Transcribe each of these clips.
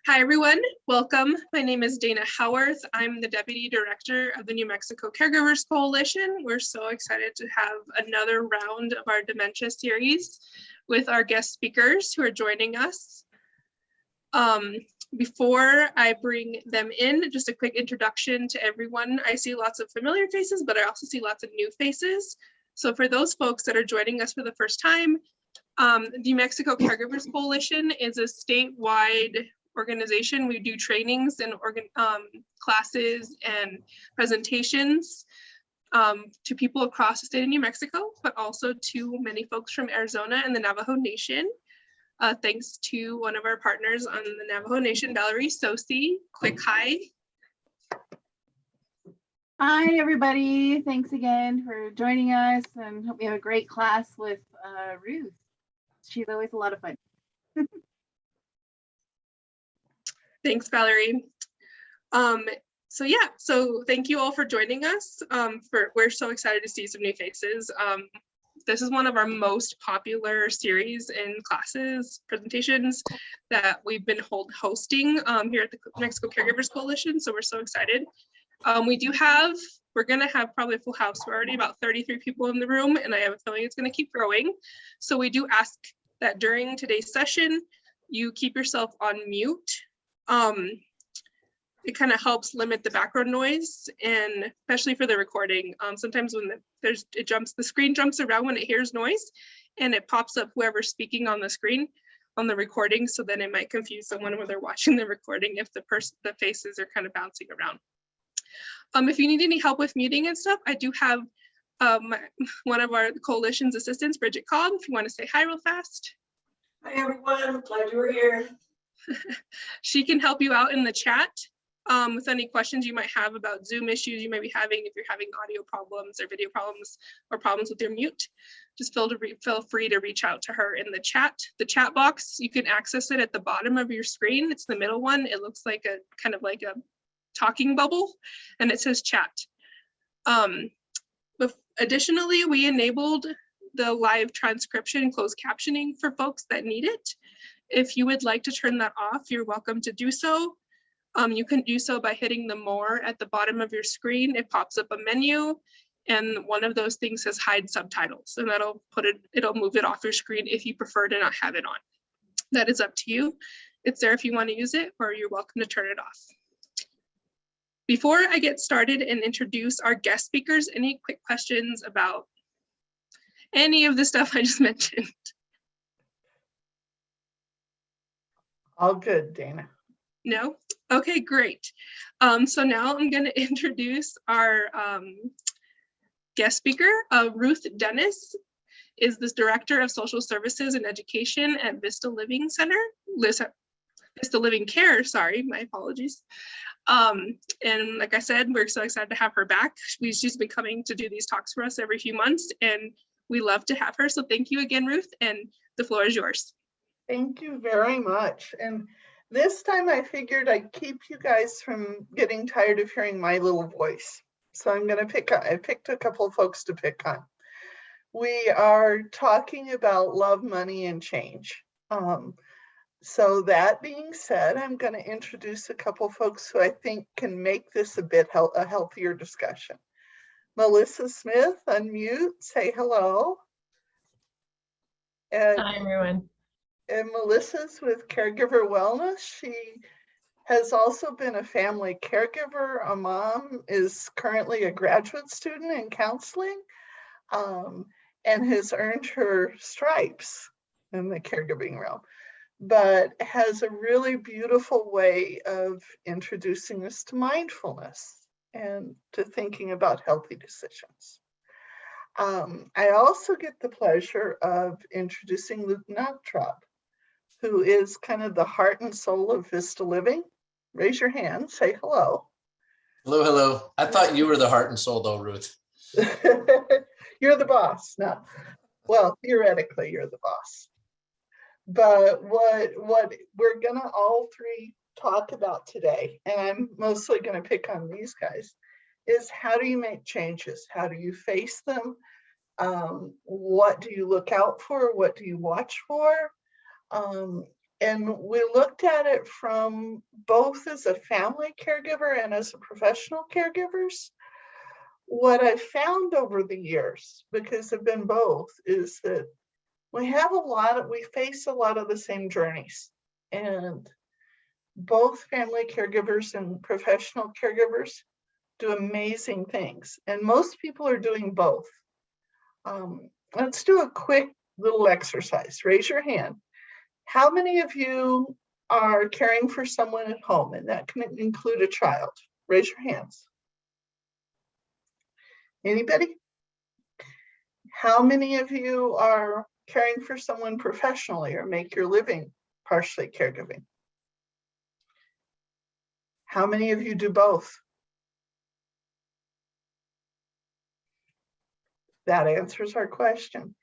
Hi, everyone. Welcome. My name is Dana Howarth. I'm the Deputy Director of the New Mexico Caregivers Coalition. We're so excited to have another round of our dementia series with our guest speakers who are joining us. Before I bring them in, just a quick introduction to everyone. I see lots of familiar faces, but I also see lots of new faces. So for those folks that are joining us for the first time, the New Mexico Caregivers Coalition is a statewide organization. We do trainings and classes and presentations to people across the state of New Mexico, but also to many folks from Arizona and the Navajo Nation. Thanks to one of our partners on the Navajo Nation, Valerie Sosi. Quick hi. Hi, everybody. Thanks again for joining us, and hope we have a great class with Ruth. She's always a lot of fun. Thanks, Valerie. So thank you all for joining us. We're so excited to see some new faces. This is one of our most popular series in classes, presentations that we've been hosting here at the New Mexico Caregivers Coalition. So we're so excited. We're gonna have probably a full house. We're already about 33 people in the room, and I have a feeling it's gonna keep growing. So we do ask that during today's session, you keep yourself on mute. It kind of helps limit the background noise, and especially for the recording. Sometimes when the screen jumps around when it hears noise, and it pops up whoever's speaking on the screen on the recording. So then it might confuse someone when they're watching the recording if the faces are kind of bouncing around. If you need any help with muting and stuff, I do have one of our coalition's assistants, Bridget Cobb, if you want to say hi real fast. Hi everyone, glad you were here. She can help you out in the chat with any questions you might have about Zoom issues you might be having, if you're having audio problems or video problems or problems with your mute. Just feel free to reach out to her in the chat. The chat box, you can access it at the bottom of your screen. It's the middle one. It looks like a kind of like a talking bubble, and it says chat. Additionally, we enabled the live transcription and closed captioning for folks that need it. If you would like to turn that off, you're welcome to do so. You can do so by hitting the more at the bottom of your screen. It pops up a menu, and one of those things says hide subtitles, and it'll move it off your screen if you prefer to not have it on. That is up to you. It's there if you want to use it, or you're welcome to turn it off. Before I get started and introduce our guest speakers, any quick questions about any of the stuff I just mentioned? All good, Dana. No? Okay, great. So now I'm going to introduce our guest speaker. Ruth Dennis is the Director of Social Services and Education at Vista Living Care, sorry, my apologies. And like I said, we're so excited to have her back. She's been coming to do these talks for us every few months, and we love to have her. So thank you again, Ruth, and the floor is yours. Thank you very much. And this time I figured I'd keep you guys from getting tired of hearing my little voice. So I picked a couple of folks to pick on. We are talking about love, money, and change. So that being said, I'm going to introduce a couple folks who I think can make this a healthier discussion. Melissa Smith, unmute, say hello. And, hi everyone. And Melissa's with Caregiver Wellness. She has also been a family caregiver, a mom, is currently a graduate student in counseling, and has earned her stripes in the caregiving realm, but has a really beautiful way of introducing us to mindfulness and to thinking about healthy decisions. I also get the pleasure of introducing Luke Nachtraub, who is kind of the heart and soul of Vista Living. Raise your hand, say hello. Hello, hello. I thought you were the heart and soul though, Ruth. You're the boss. No, well, theoretically you're the boss. But what we're gonna all three talk about today, and I'm mostly gonna pick on these guys, is how do you make changes? How do you face them? What do you look out for? What do you watch for? And we looked at it from both as a family caregiver and as a professional caregivers. What I found over the years, because I've been both, is that we face a lot of the same journeys. And both family caregivers and professional caregivers do amazing things. And most people are doing both. Let's do a quick little exercise. Raise your hand. How many of you are caring for someone at home? And that can include a child. Raise your hands. Anybody? How many of you are caring for someone professionally or make your living partially caregiving? How many of you do both? That answers our question.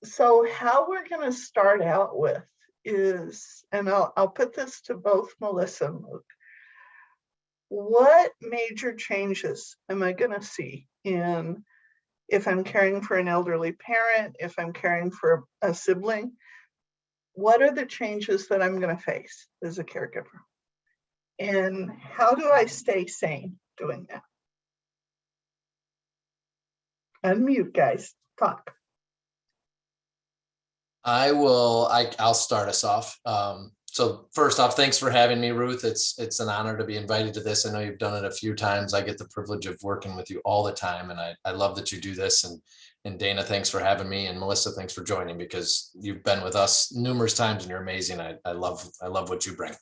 So how we're going to start out with is, and I'll put this to both Melissa and Luke, what major changes am I going to see in if I'm caring for an elderly parent, if I'm caring for a sibling? What are the changes that I'm going to face as a caregiver? And how do I stay sane doing that? Unmute, guys. Talk. I'll start us off. So first off, thanks for having me, Ruth. It's an honor to be invited to this. I know you've done it a few times. I get the privilege of working with you all the time, and I love that you do this. And Dana, thanks for having me, and Melissa, thanks for joining, because you've been with us numerous times and you're amazing. I love what you bring.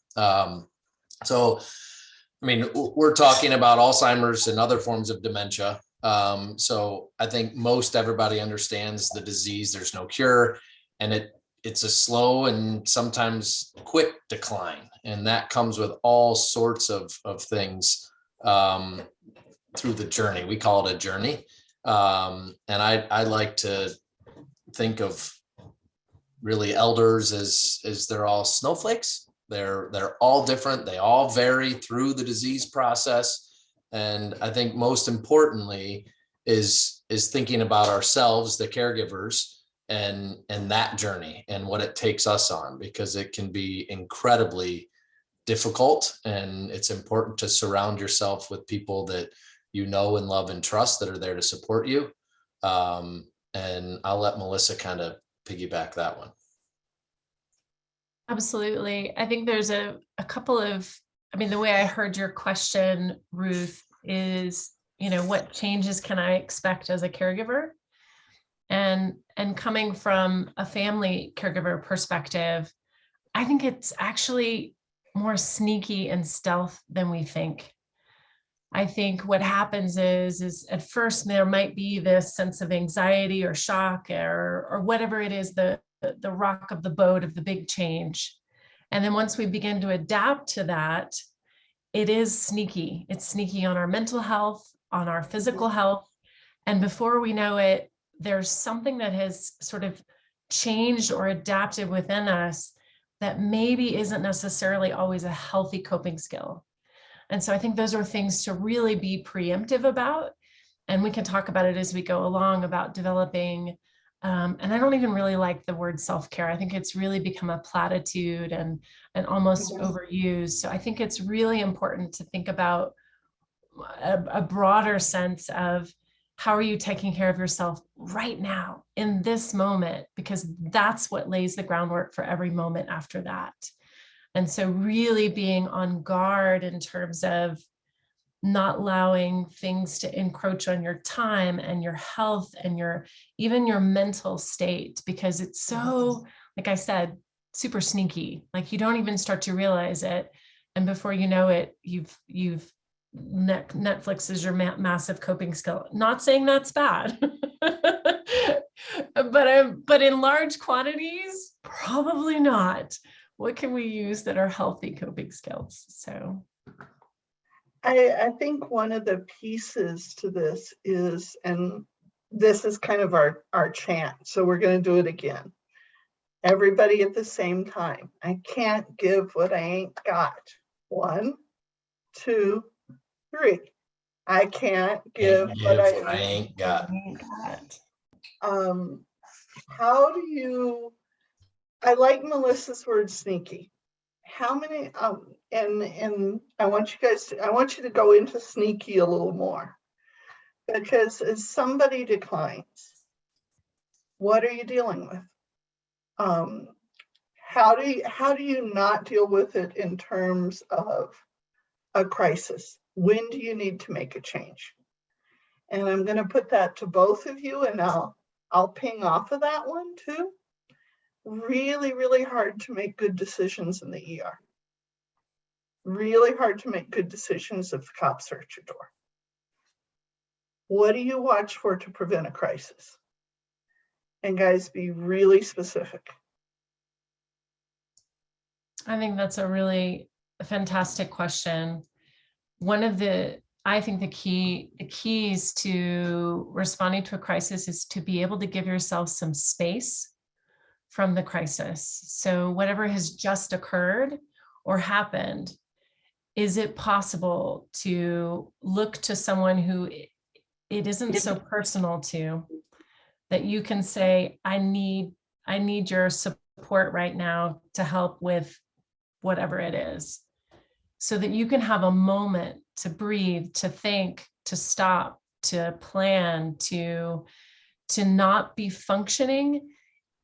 So, I mean, we're talking about Alzheimer's and other forms of dementia. So I think most everybody understands the disease. There's no cure, and it's a slow and sometimes quick decline. And that comes with all sorts of things through the journey. We call it a journey. And I like to think of really elders as they're all snowflakes. They're all different. They all vary through the disease process. And I think most importantly is thinking about ourselves, the caregivers, and that journey and what it takes us on, because it can be incredibly difficult. And it's important to surround yourself with people that you know and love and trust, that are there to support you. And I'll let Melissa kind of piggyback that one. Absolutely. I think there's a couple of, I mean, the way I heard your question, Ruth, is, what changes can I expect as a caregiver? And coming from a family caregiver perspective, I think it's actually more sneaky and stealth than we think. I think what happens is at first there might be this sense of anxiety or shock or whatever it is, the rock of the boat of the big change. And then once we begin to adapt to that, it is sneaky. It's sneaky on our mental health, on our physical health. And before we know it, there's something that has sort of changed or adapted within us that maybe isn't necessarily always a healthy coping skill. And so I think those are things to really be preemptive about. And we can talk about it as we go along about developing. And I don't even really like the word self-care. I think it's really become a platitude and almost overused. So I think it's really important to think about a broader sense of how are you taking care of yourself right now in this moment, because that's what lays the groundwork for every moment after that. And so really being on guard in terms of not allowing things to encroach on your time and your health and even your mental state, because it's so, like I said, super sneaky. Like you don't even start to realize it. And before you know it, you've Netflix is your massive coping skill. Not saying that's bad, but in large quantities, probably not. What can we use that are healthy coping skills? So I think one of the pieces to this is, and this is kind of our chant, so we're going to do it again. Everybody at the same time. I can't give what I ain't got. 1, 2, 3. I can't give what I ain't got. How do you I like Melissa's word sneaky. How many, and I want you to go into sneaky a little more, because as somebody declines, what are you dealing with? How do you not deal with it in terms of a crisis? When do you need to make a change? And I'm going to put that to both of you, and I'll ping off of that one too. Really, really hard to make good decisions in the ER. Really hard to make good decisions if the cops are at your door. What do you watch for to prevent a crisis? And guys, be really specific. I think that's a really fantastic question. I think the keys to responding to a crisis is to be able to give yourself some space from the crisis. So whatever has just occurred or happened, is it possible to look to someone who it isn't so personal to, that you can say, I need your support right now to help with whatever it is, so that you can have a moment to breathe, to think, to stop, to plan, to not be functioning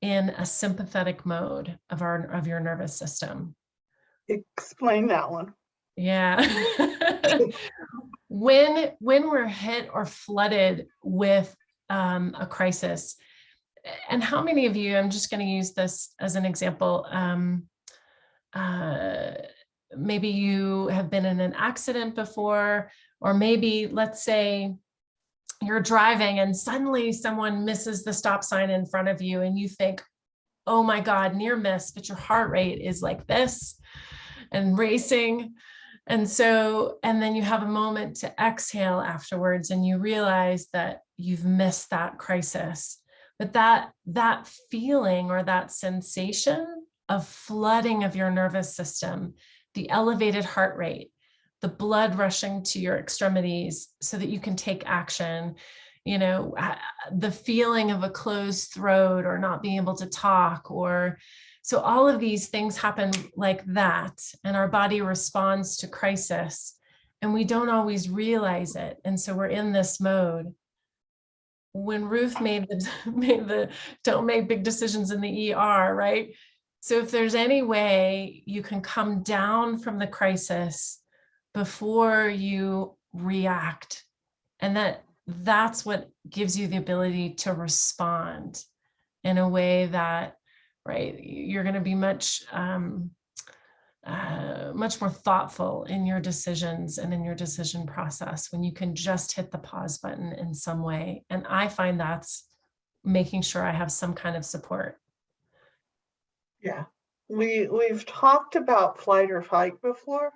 in a sympathetic mode of your nervous system. Explain that one. Yeah. When we're hit or flooded with a crisis, and how many of you, I'm just going to use this as an example, maybe you have been in an accident before, or maybe let's say you're driving and suddenly someone misses the stop sign in front of you and you think, oh my God, near miss, but your heart rate is like this and racing. And then you have a moment to exhale afterwards and you realize that you've missed that crisis. But that feeling or that sensation of flooding of your nervous system, the elevated heart rate, the blood rushing to your extremities so that you can take action, the feeling of a closed throat or not being able to talk, so all of these things happen like that, and our body responds to crisis, and we don't always realize it. And so we're in this mode. When Ruth made the don't make big decisions in the ER, right? So if there's any way you can come down from the crisis before you react, and that's what gives you the ability to respond in a way that, right, you're going to be much more thoughtful in your decisions and in your decision process when you can just hit the pause button in some way. And I find that's making sure I have some kind of support. Yeah, we've talked about flight or fight before,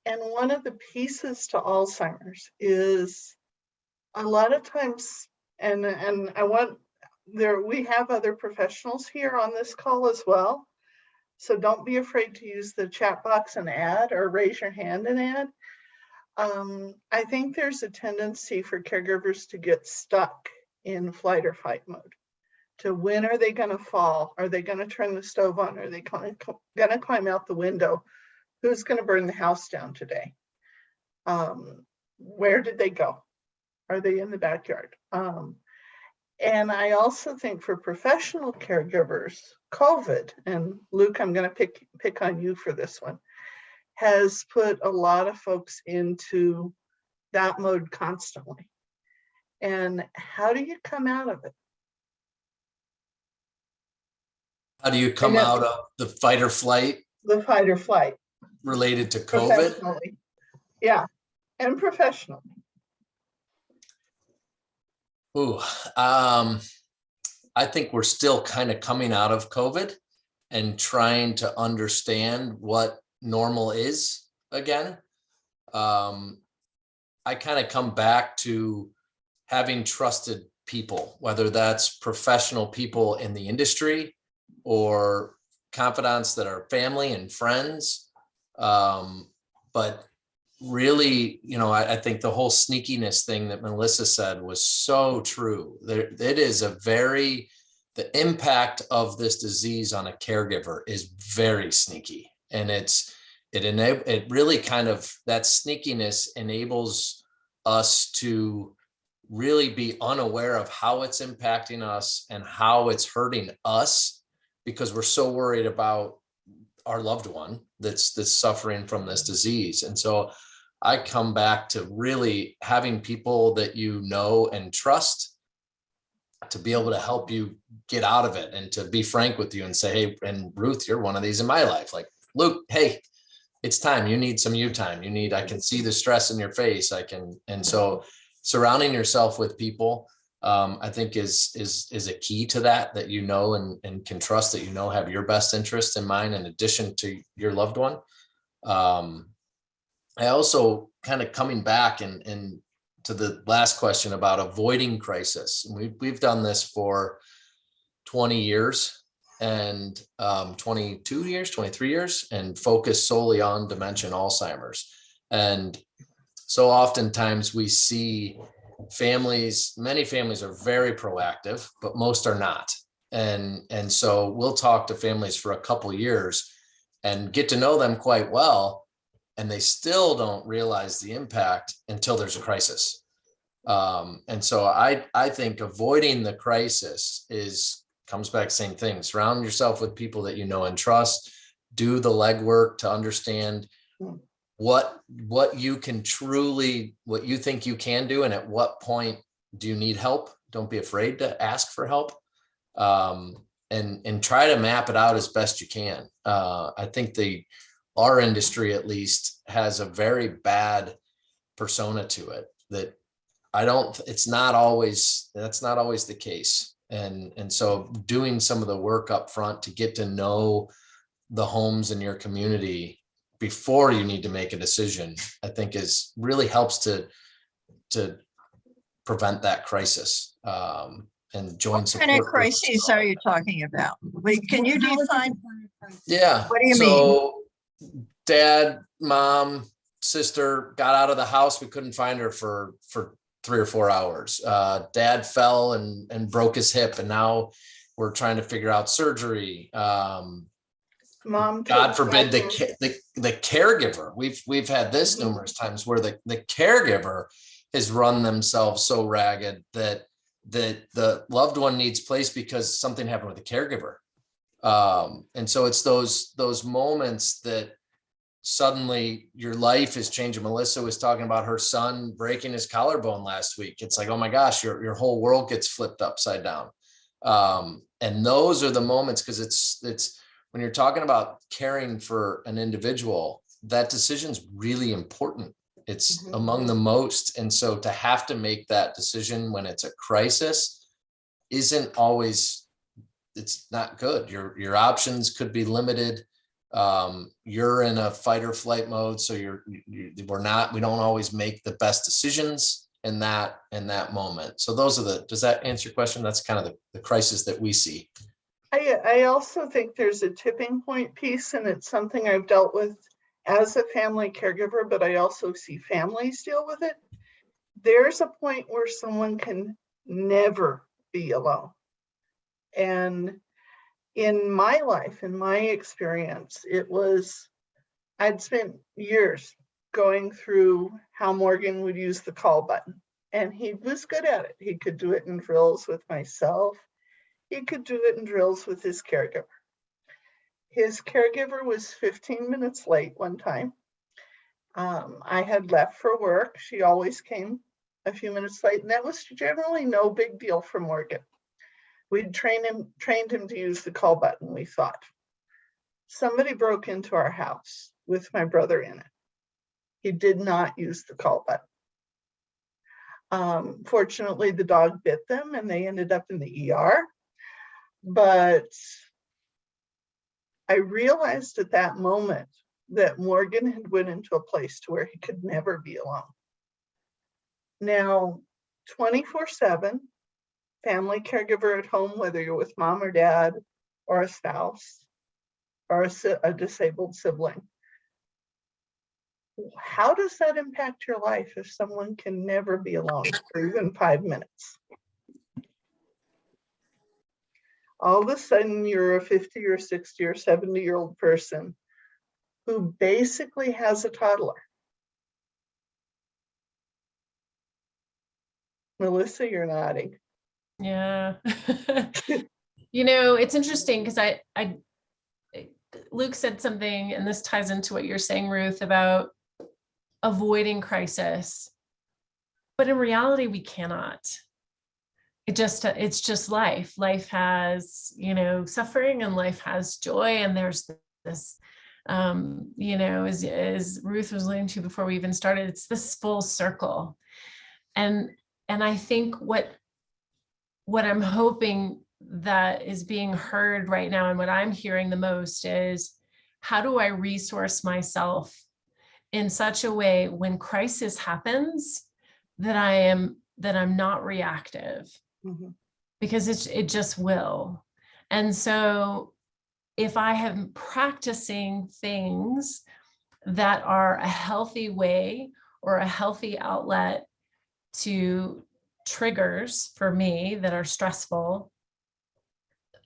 and one of the pieces to Alzheimer's is a lot of times, and we have other professionals here on this call as well, so don't be afraid to use the chat box and add, or raise your hand and add. I think there's a tendency for caregivers to get stuck in flight or fight mode. To when are they going to fall? Are they going to turn the stove on? Are they going to climb out the window? Who's going to burn the house down today? Where did they go? Are they in the backyard? And I also think for professional caregivers, COVID, and Luke, I'm going to pick on you for this one, has put a lot of folks into that mode constantly. And how do you come out of it? How do you come out of the fight or flight? The fight or flight. Related to COVID? Yeah, and professionally. Ooh, I think we're still kind of coming out of COVID and trying to understand what normal is again. I kind of come back to having trusted people, whether that's professional people in the industry or confidants that are family and friends. But really, I think the whole sneakiness thing that Melissa said was so true. There the impact of this disease on a caregiver is very sneaky. And it really kind of, that sneakiness enables us to really be unaware of how it's impacting us and how it's hurting us, because we're so worried about our loved one that's suffering from this disease. And so I come back to really having people that you know and trust to be able to help you get out of it, and to be frank with you and say, hey, and Ruth, you're one of these in my life. Like, Luke, hey, it's time. You need some you time. I can see the stress in your face. And so surrounding yourself with people, I think is a key to that you know, and can trust, that you know have your best interest in mind in addition to your loved one. I also kind of coming back and to the last question about avoiding crisis. We've done this for 20 years and 22 years, 23 years, and focus solely on dementia and Alzheimer's. And so oftentimes we see many families are very proactive, but most are not. And so we'll talk to families for a couple of years and get to know them quite well, and they still don't realize the impact until there's a crisis. And so I think avoiding the crisis comes back same thing. Surround yourself with people that you know and trust. Do the legwork to understand what you can truly, what you think you can do, and at what point do you need help. Don't be afraid to ask for help, and try to map it out as best you can. I think our industry at least has a very bad persona to it that that's not always the case. And so doing some of the work up front to get to know the homes in your community before you need to make a decision, I think really helps to prevent that crisis, and join support. What kind of crises are you talking about? Wait, can you define? Yeah. What do you mean? Dad, mom, sister got out of the house. We couldn't find her for 3 or 4 hours. Dad fell and broke his hip, and now we're trying to figure out surgery. Mom, God forbid the caregiver. We've had this numerous times where the caregiver has run themselves so ragged that the loved one needs place because something happened with the caregiver. And so it's those moments that suddenly your life is changing. Melissa was talking about her son breaking his collarbone last week. It's like, oh my gosh, your whole world gets flipped upside down. And those are the moments, because it's when you're talking about caring for an individual, that decision's really important. It's among the most. And so to have to make that decision when it's a crisis isn't always, it's not good. Your options could be limited. You're in a fight or flight mode. So we don't always make the best decisions in that moment. So does that answer your question? That's kind of the crisis that we see. I also think there's a tipping point piece, and it's something I've dealt with as a family caregiver, but I also see families deal with it. There's a point where someone can never be alone. And in my life, in my experience, I'd spent years going through how Morgan would use the call button, and he was good at it. He could do it in drills with myself. He could do it in drills with his caregiver. His caregiver was 15 minutes late one time. I had left for work. She always came a few minutes late, and that was generally no big deal for Morgan. We'd trained him to use the call button, we thought. Somebody broke into our house with my brother in it. He did not use the call button. Fortunately, the dog bit them and they ended up in the ER. But I realized at that moment that Morgan had went into a place to where he could never be alone. Now, 24/7, family caregiver at home, whether you're with mom or dad or a spouse or a disabled sibling. How does that impact your life if someone can never be alone for even 5 minutes? All of a sudden, you're a 50 or 60 or 70-year-old person who basically has a toddler. Melissa, you're nodding. Yeah. You know, it's interesting because Luke said something, and this ties into what you're saying, Ruth, about avoiding crisis. But in reality, we cannot. It's just life. Life has, you know, suffering, and life has joy. And there's this, you know, as Ruth was alluding to before we even started, it's this full circle. And I think what I'm hoping that is being heard right now, and what I'm hearing the most, is how do I resource myself in such a way when crisis happens that I'm not reactive, because it just will. And so if I am practicing things that are a healthy way or a healthy outlet to triggers for me that are stressful,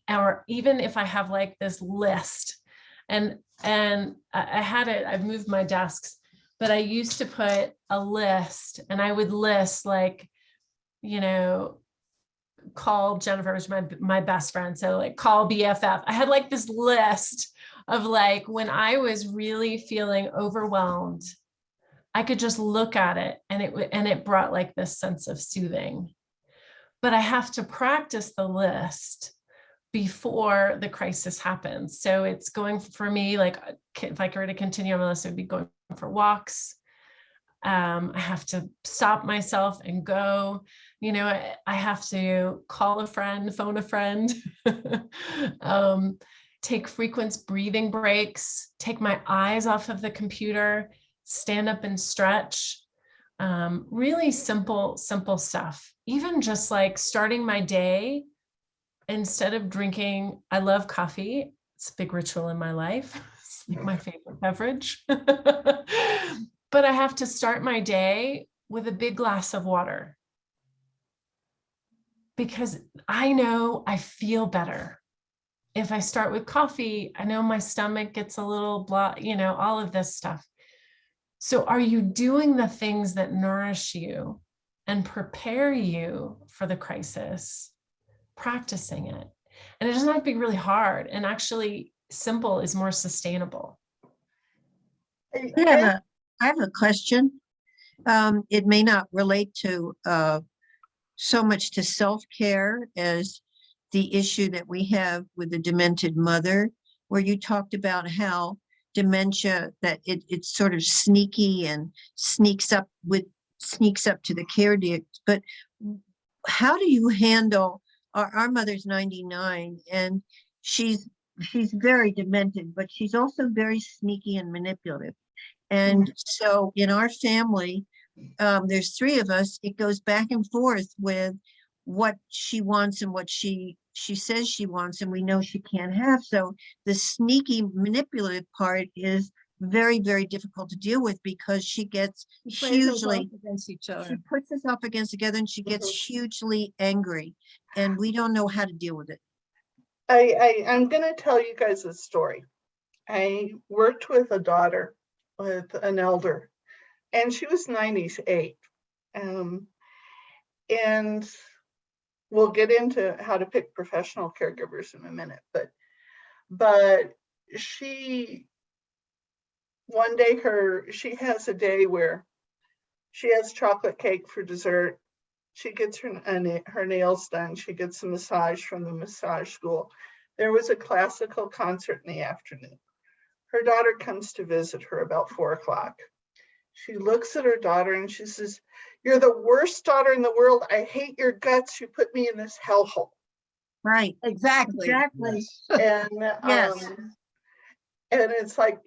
or even if I have like this list, and I had it, I've moved my desks, but I used to put a list, and I would list, like, you know, call Jennifer, was my best friend, so like call BFF. I had like this list of, like, when I was really feeling overwhelmed, I could just look at it, and it brought like this sense of soothing. But I have to practice the list before the crisis happens. So it's going, for me, like, if I were to continue on my list, it would be going for walks. I have to stop myself and go, you know, I have to call a friend, phone a friend, take frequent breathing breaks, take my eyes off of the computer, stand up and stretch. Really simple stuff. Even just like starting my day, instead of drinking, I love coffee. It's a big ritual in my life. It's like my favorite beverage. But I have to start my day with a big glass of water, because I know I feel better. If I start with coffee, I know my stomach gets a little blah, you know, all of this stuff. So are you doing the things that nourish you and prepare you for the crisis? Practicing it. And it doesn't have to be really hard. And actually, simple is more sustainable. I have a question. It may not relate to so much to self-care as the issue that we have with the demented mother, where you talked about how dementia, that it's sort of sneaky and sneaks up to the caretaker. But how do you handle, our mother's 99, and she's very demented, but she's also very sneaky and manipulative. And so in our family, there's 3 of us. It goes back and forth with what she wants and what she says she wants, and we know she can't have. So the sneaky manipulative part is very, very difficult to deal with, because she gets hugely against each other. she puts us up against together, and she gets hugely angry, and we don't know how to deal with it. I'm going to tell you guys a story. I worked with a daughter, with an elder, and she was 98. And we'll get into how to pick professional caregivers in a minute, but she, one day she has a day where she has chocolate cake for dessert. She gets her nails done. She gets a massage from the massage school. There was a classical concert in the afternoon. Her daughter comes to visit her about 4 o'clock. She looks at her daughter and she says, "You're the worst daughter in the world. I hate your guts. You put me in this hellhole." Right. Exactly. And Yes. and it's like,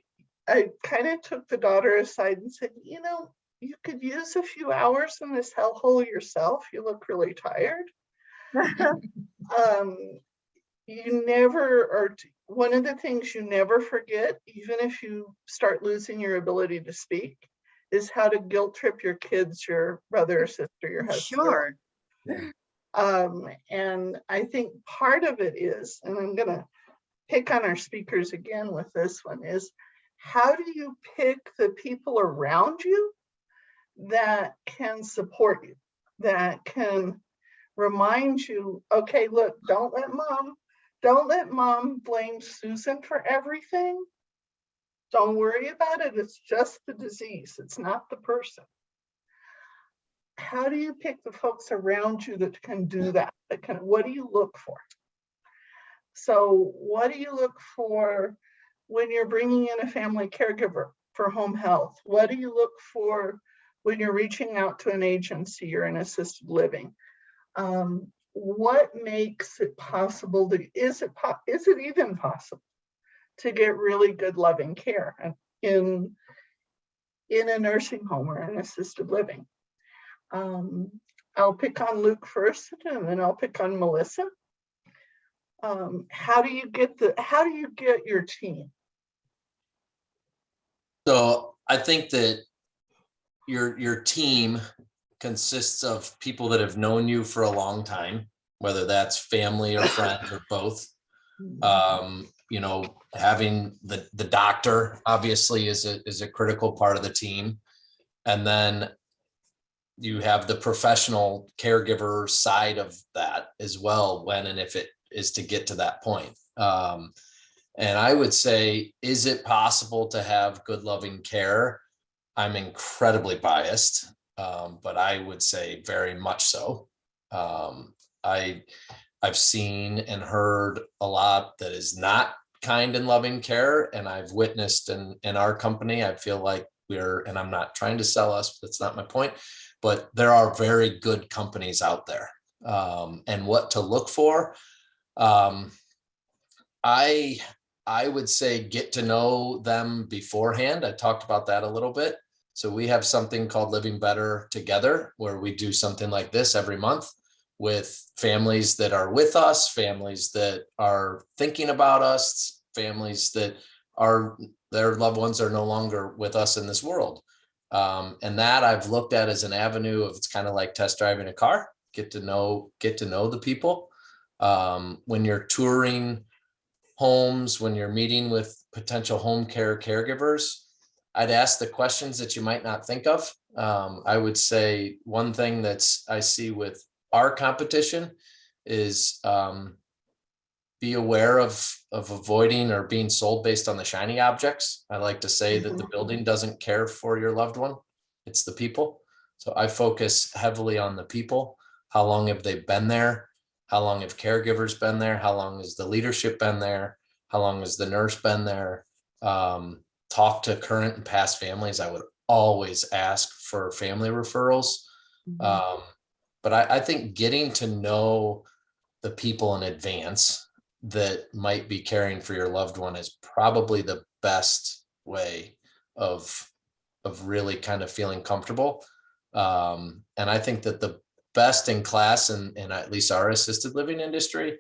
I kind of took the daughter aside and said, "You know, you could use a few hours in this hellhole yourself. You look really tired." You never, or one of the things you never forget, even if you start losing your ability to speak, is how to guilt trip your kids, your brother or sister, your husband. Sure. And I think part of it is, and I'm going to pick on our speakers again with this one, is how do you pick the people around you that can support you, that can remind you, okay, look, don't let mom blame Susan for everything. Don't worry about it. It's just the disease. It's not the person. How do you pick the folks around you that can do that? What do you look for? So what do you look for when you're bringing in a family caregiver for home health? What do you look for when you're reaching out to an agency or an assisted living? What makes it possible? Is it even possible to get really good loving care in a nursing home or an assisted living? I'll pick on Luke first, and then I'll pick on Melissa. How do you get your team? So I think that your team consists of people that have known you for a long time, whether that's family or friends or both. You know, having the doctor obviously is a critical part of the team. And then you have the professional caregiver side of that as well, when and if it is to get to that point. And I would say, is it possible to have good loving care? I'm incredibly biased, but I would say very much so. I've seen and heard a lot that is not kind and loving care, and I've witnessed in our company. I feel like and I'm not trying to sell us, that's not my point, but there are very good companies out there. And what to look for, I would say get to know them beforehand. I talked about that a little bit. So we have something called Living Better Together, where we do something like this every month with families that are with us, families that are thinking about us, families that their loved ones are no longer with us in this world. And that I've looked at as an avenue of, it's kind of like test driving a car, get to know the people. When you're touring homes, when you're meeting with potential home care caregivers, I'd ask the questions that you might not think of. I would say one thing I see with our competition is be aware of avoiding or being sold based on the shiny objects. I like to say that the building doesn't care for your loved one, it's the people. So I focus heavily on the people. How long have they been there? How long have caregivers been there? How long has the leadership been there? How long has the nurse been there? Talk to current and past families. I would always ask for family referrals. But I think getting to know the people in advance that might be caring for your loved one is probably the best way of really kind of feeling comfortable. And I think that the best in class and at least our assisted living industry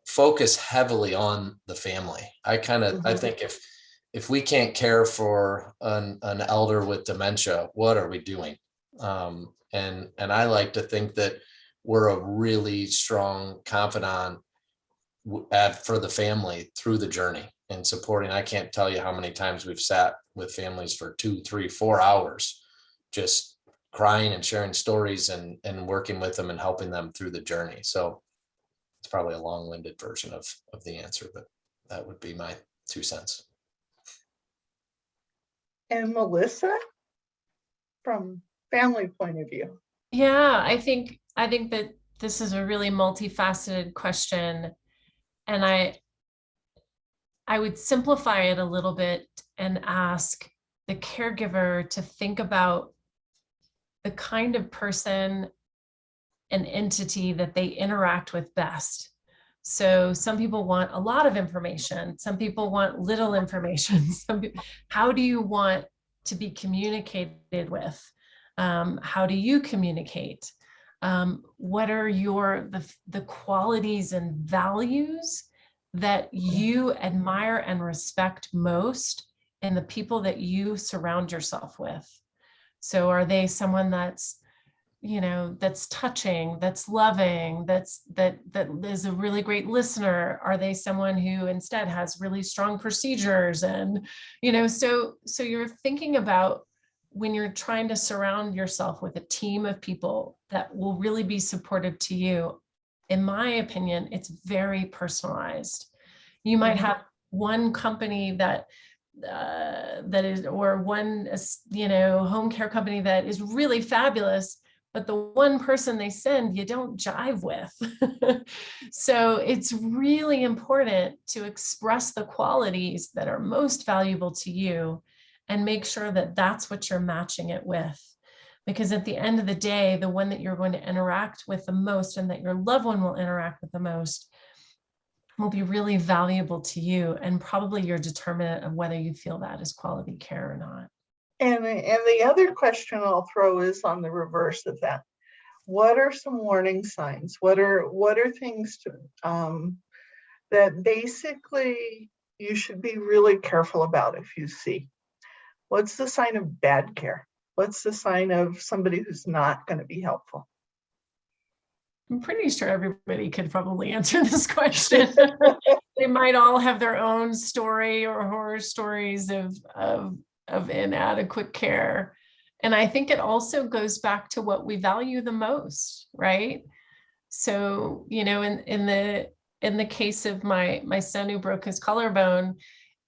focus heavily on the family. I think if we can't care for an elder with dementia, what are we doing? And I like to think that we're a really strong confidant for the family through the journey and supporting. I can't tell you how many times we've sat with families for 2, 3, 4 hours, just crying and sharing stories and working with them and helping them through the journey. So it's probably a long-winded version of the answer, but that would be my 2 cents. And Melissa, from family point of view. Yeah, I think that this is a really multifaceted question. And I would simplify it a little bit and ask the caregiver to think about the kind of person and entity that they interact with best. So some people want a lot of information. Some people want little information. How do you want to be communicated with? How do you communicate? What are the qualities and values that you admire and respect most in the people that you surround yourself with? So are they someone that's that's touching, that's loving, that is a really great listener? Are they someone who instead has really strong procedures? And, so you're thinking about, when you're trying to surround yourself with a team of people that will really be supportive to you, in my opinion, it's very personalized. You might have one company that is, or one, home care company that is really fabulous, but the one person they send, you don't jive with. So it's really important to express the qualities that are most valuable to you and make sure that that's what you're matching it with. Because at the end of the day, the one that you're going to interact with the most and that your loved one will interact with the most will be really valuable to you, and probably your determinant of whether you feel that is quality care or not. And the other question I'll throw is on the reverse of that. What are some warning signs? What are things that basically you should be really careful about if you see? What's the sign of bad care? What's the sign of somebody who's not going to be helpful? I'm pretty sure everybody could probably answer this question. They might all have their own story or horror stories of inadequate care. And I think it also goes back to what we value the most, right? So, in the case of my son who broke his collarbone,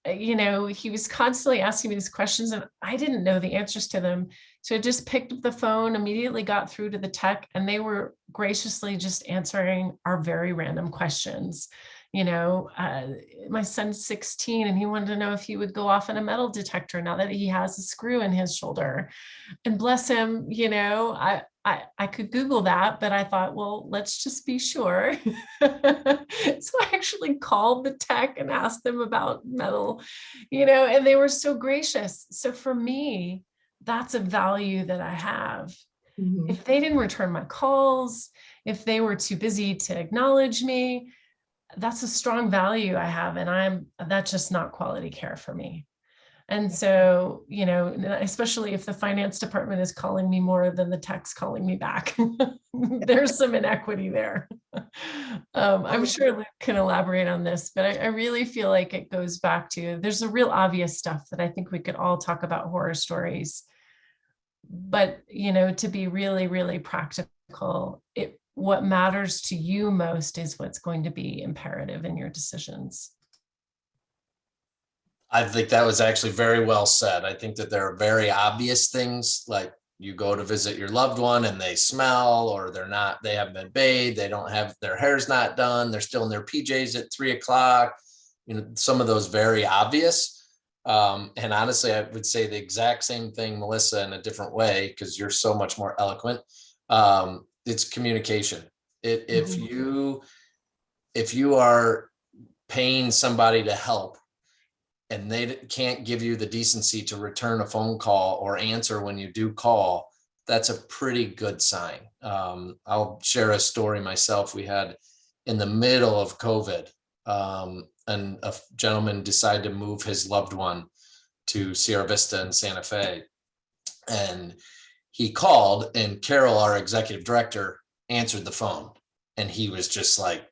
he was constantly asking me these questions and I didn't know the answers to them. So I just picked up the phone, immediately got through to the tech, and they were graciously just answering our very random questions. My son's 16 and he wanted to know if he would go off in a metal detector now that he has a screw in his shoulder. And bless him, I could Google that, but I thought, well, let's just be sure. So I actually called the tech and asked them about metal, and they were so gracious. So for me, that's a value that I have. Mm-hmm. If they didn't return my calls, if they were too busy to acknowledge me, that's a strong value I have. And that's just not quality care for me. And so, especially if the finance department is calling me more than the tech's calling me back, there's some inequity there. I'm sure Luke can elaborate on this, but I really feel like it goes back to, there's a real obvious stuff that I think we could all talk about horror stories. But, to be really, really practical, what matters to you most is what's going to be imperative in your decisions. I think that was actually very well said. I think that there are very obvious things, like you go to visit your loved one and they smell, or they haven't been bathed, their hair's not done, they're still in their PJs at 3 o'clock, some of those very obvious. And honestly, I would say the exact same thing, Melissa, in a different way, because you're so much more eloquent. It's communication. If you are paying somebody to help and they can't give you the decency to return a phone call or answer when you do call, that's a pretty good sign. I'll share a story myself. We had, in the middle of COVID, and a gentleman decided to move his loved one to Sierra Vista and Santa Fe. And he called, and Carol, our executive director, answered the phone. And he was just like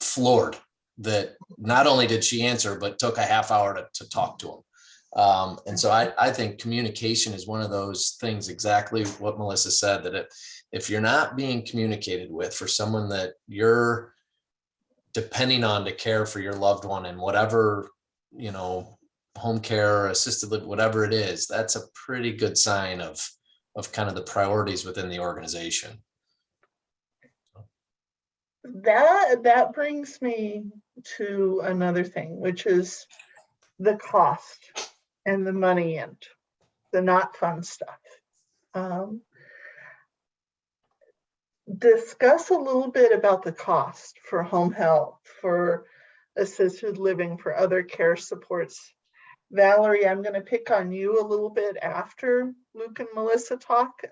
floored that not only did she answer, but took a half hour to talk to him. And so I think communication is one of those things, exactly what Melissa said, that if you're not being communicated with, for someone that you're depending on to care for your loved one in whatever, home care, assisted living, whatever it is, that's a pretty good sign of kind of the priorities within the organization. That brings me to another thing, which is the cost and the money end, the not fun stuff. Discuss a little bit about the cost for home health, for assisted living, for other care supports. Valerie, I'm going to pick on you a little bit after Luke and Melissa talk,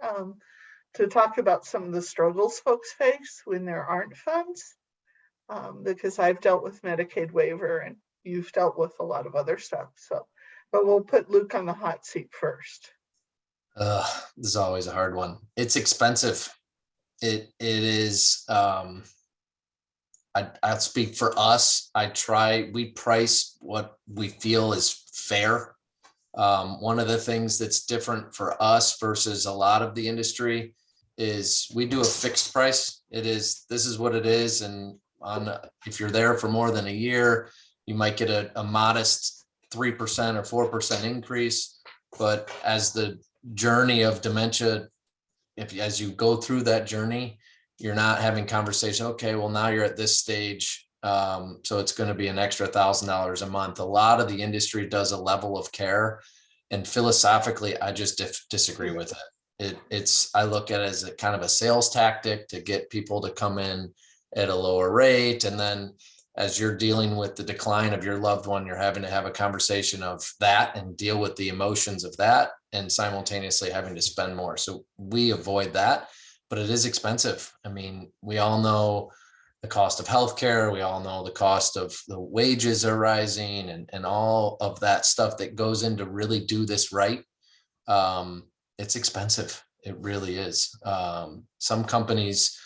to talk about some of the struggles folks face when there aren't funds, because I've dealt with Medicaid waiver and you've dealt with a lot of other stuff. So, but we'll put Luke on the hot seat first. This is always a hard one. It's expensive. It is, I'll speak for us. We price what we feel is fair. One of the things that's different for us versus a lot of the industry is we do a fixed price. This is what it is. And if you're there for more than a year, you might get a modest 3% or 4% increase. But as the journey of dementia, as you go through that journey, you're not having conversation. Okay, well, now you're at this stage. So it's going to be an extra $1,000 a month. A lot of the industry does a level of care. And philosophically, I just disagree with it. I look at it as a kind of a sales tactic to get people to come in at a lower rate. And then as you're dealing with the decline of your loved one, you're having to have a conversation of that and deal with the emotions of that and simultaneously having to spend more. So we avoid that, but it is expensive. I mean, we all know the cost of healthcare. We all know the cost of the wages are rising and all of that stuff that goes into really do this right. It's expensive. It really is. Some companies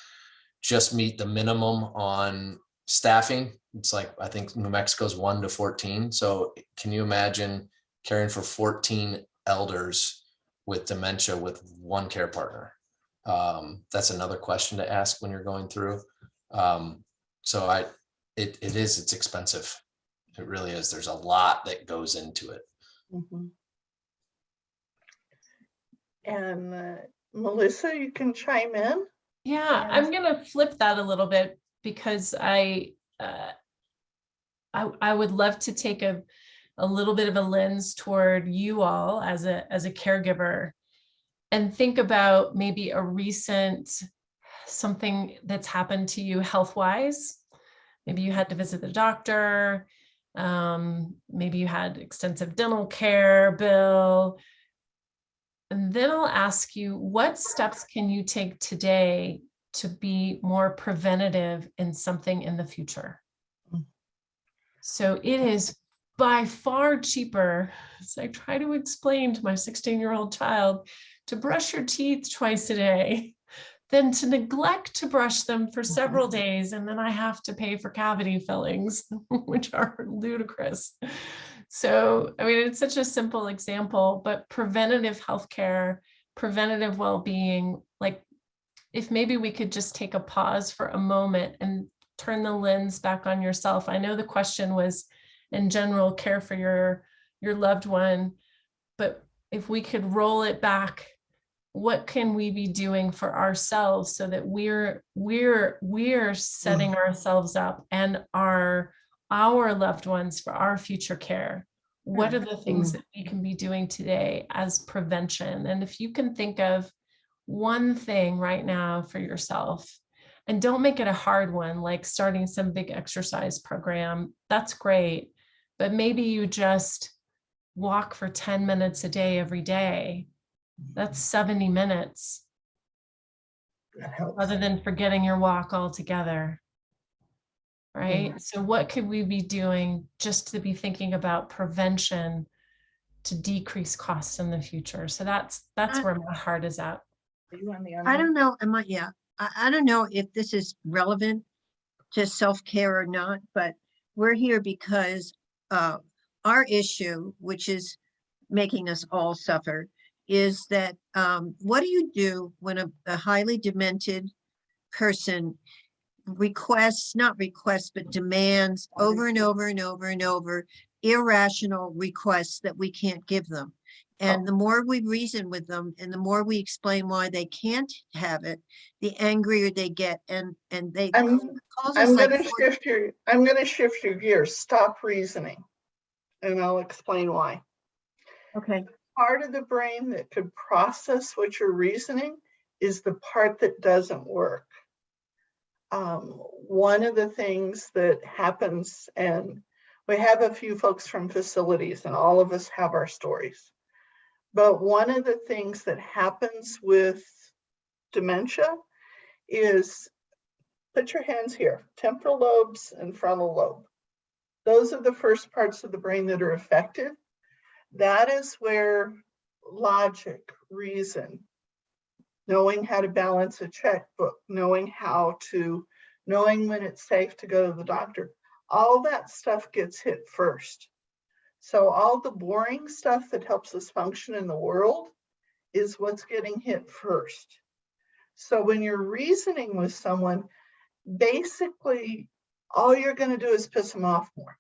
just meet the minimum on staffing. It's like, I think New Mexico's 1 to 14. So can you imagine caring for 14 elders with dementia with one care partner? That's another question to ask when you're going through. It's expensive. It really is. There's a lot that goes into it. Mm-hmm. And Melissa, you can chime in. Yeah, I'm going to flip that a little bit because I would love to take a little bit of a lens toward you all as a caregiver and think about maybe a recent something that's happened to you health-wise. Maybe you had to visit the doctor. Maybe you had extensive dental care bill. And then I'll ask you, what steps can you take today to be more preventative in something in the future? So it is by far cheaper, as I try to explain to my 16-year-old child, to brush your teeth twice a day than to neglect to brush them for several days. And then I have to pay for cavity fillings, which are ludicrous. So, I mean, it's such a simple example, but preventative healthcare, preventative well-being, like if maybe we could just take a pause for a moment and turn the lens back on yourself. I know the question was in general care for your loved one, but if we could roll it back, what can we be doing for ourselves so that we're setting ourselves up and our loved ones for our future care? What are the things that we can be doing today as prevention? And if you can think of one thing right now for yourself, and don't make it a hard one, like starting some big exercise program, that's great. But maybe you just walk for 10 minutes a day every day. That's 70 minutes. That helps. Rather than forgetting your walk altogether. Right? So what could we be doing just to be thinking about prevention to decrease costs in the future? So that's where my heart is at. I don't know. I don't know if this is relevant to self-care or not, but we're here because our issue, which is making us all suffer, is that what do you do when a highly demented person demands over and over and over and over irrational requests that we can't give them? And the more we reason with them and the more we explain why they can't have it, the angrier they get. And they I'm going to shift your gears. Stop reasoning. And I'll explain why. Okay. Part of the brain that could process what you're reasoning is the part that doesn't work. One of the things that happens, and we have a few folks from facilities and all of us have our stories, but one of the things that happens with dementia is, put your hands here, temporal lobes and frontal lobe. Those are the first parts of the brain that are affected. That is where logic, reason, knowing how to balance a checkbook, knowing when it's safe to go to the doctor, all that stuff gets hit first. So all the boring stuff that helps us function in the world is what's getting hit first. So when you're reasoning with someone, basically all you're going to do is piss them off more.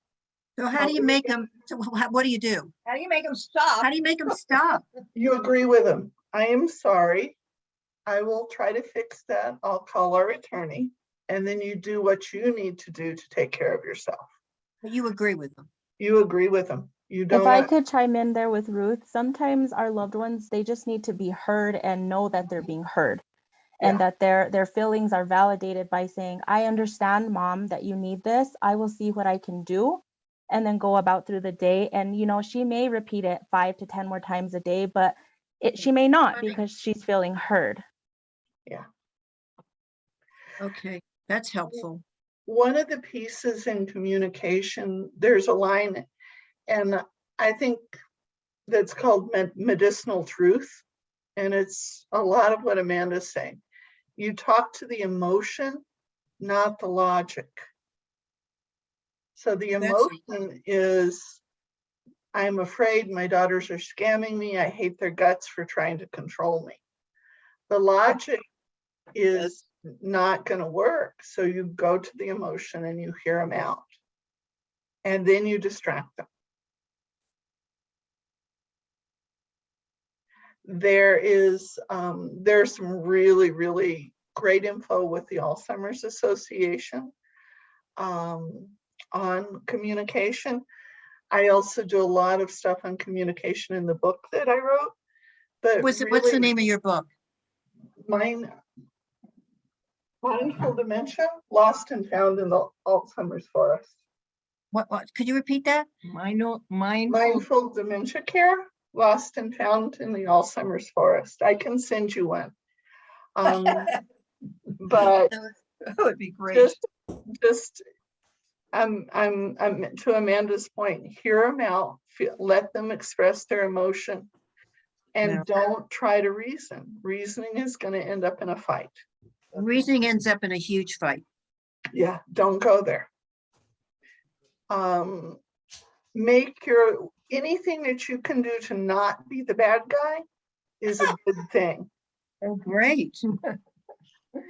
So how do you make them, what do you do? How do you make them stop? How do you make them stop? You agree with them. I am sorry. I will try to fix that. I'll call our attorney. And then you do what you need to do to take care of yourself. You agree with them? You agree with them. You don't. If I could chime in there with Ruth, sometimes our loved ones, they just need to be heard and know that they're being heard, and that their feelings are validated by saying, I understand, Mom, that you need this. I will see what I can do, and then go about through the day. And, you know, she may repeat it 5 to 10 more times a day, but she may not, because she's feeling heard. Yeah. Okay, that's helpful. One of the pieces in communication, there's a line, and I think that's called medicinal truth. And it's a lot of what Amanda's saying. You talk to the emotion, not the logic. So the emotion is, I'm afraid my daughters are scamming me. I hate their guts for trying to control me. The logic is not going to work. So you go to the emotion and you hear them out. And then you distract them. There's some really, really great info with the Alzheimer's Association on communication. I also do a lot of stuff on communication in the book that I wrote. But What's the really, name of your book? Mindful Dementia, Lost and Found in the Alzheimer's Forest. What, could you repeat that? Mindful Dementia Care, Lost and Found in the Alzheimer's Forest. I can send you one. But That would be great. just I'm to Amanda's point, hear them out, let them express their emotion, and don't try to reason. Reasoning is going to end up in a fight. Reasoning ends up in a huge fight. Yeah, don't go there. Make anything that you can do to not be the bad guy is a good thing. Oh, great.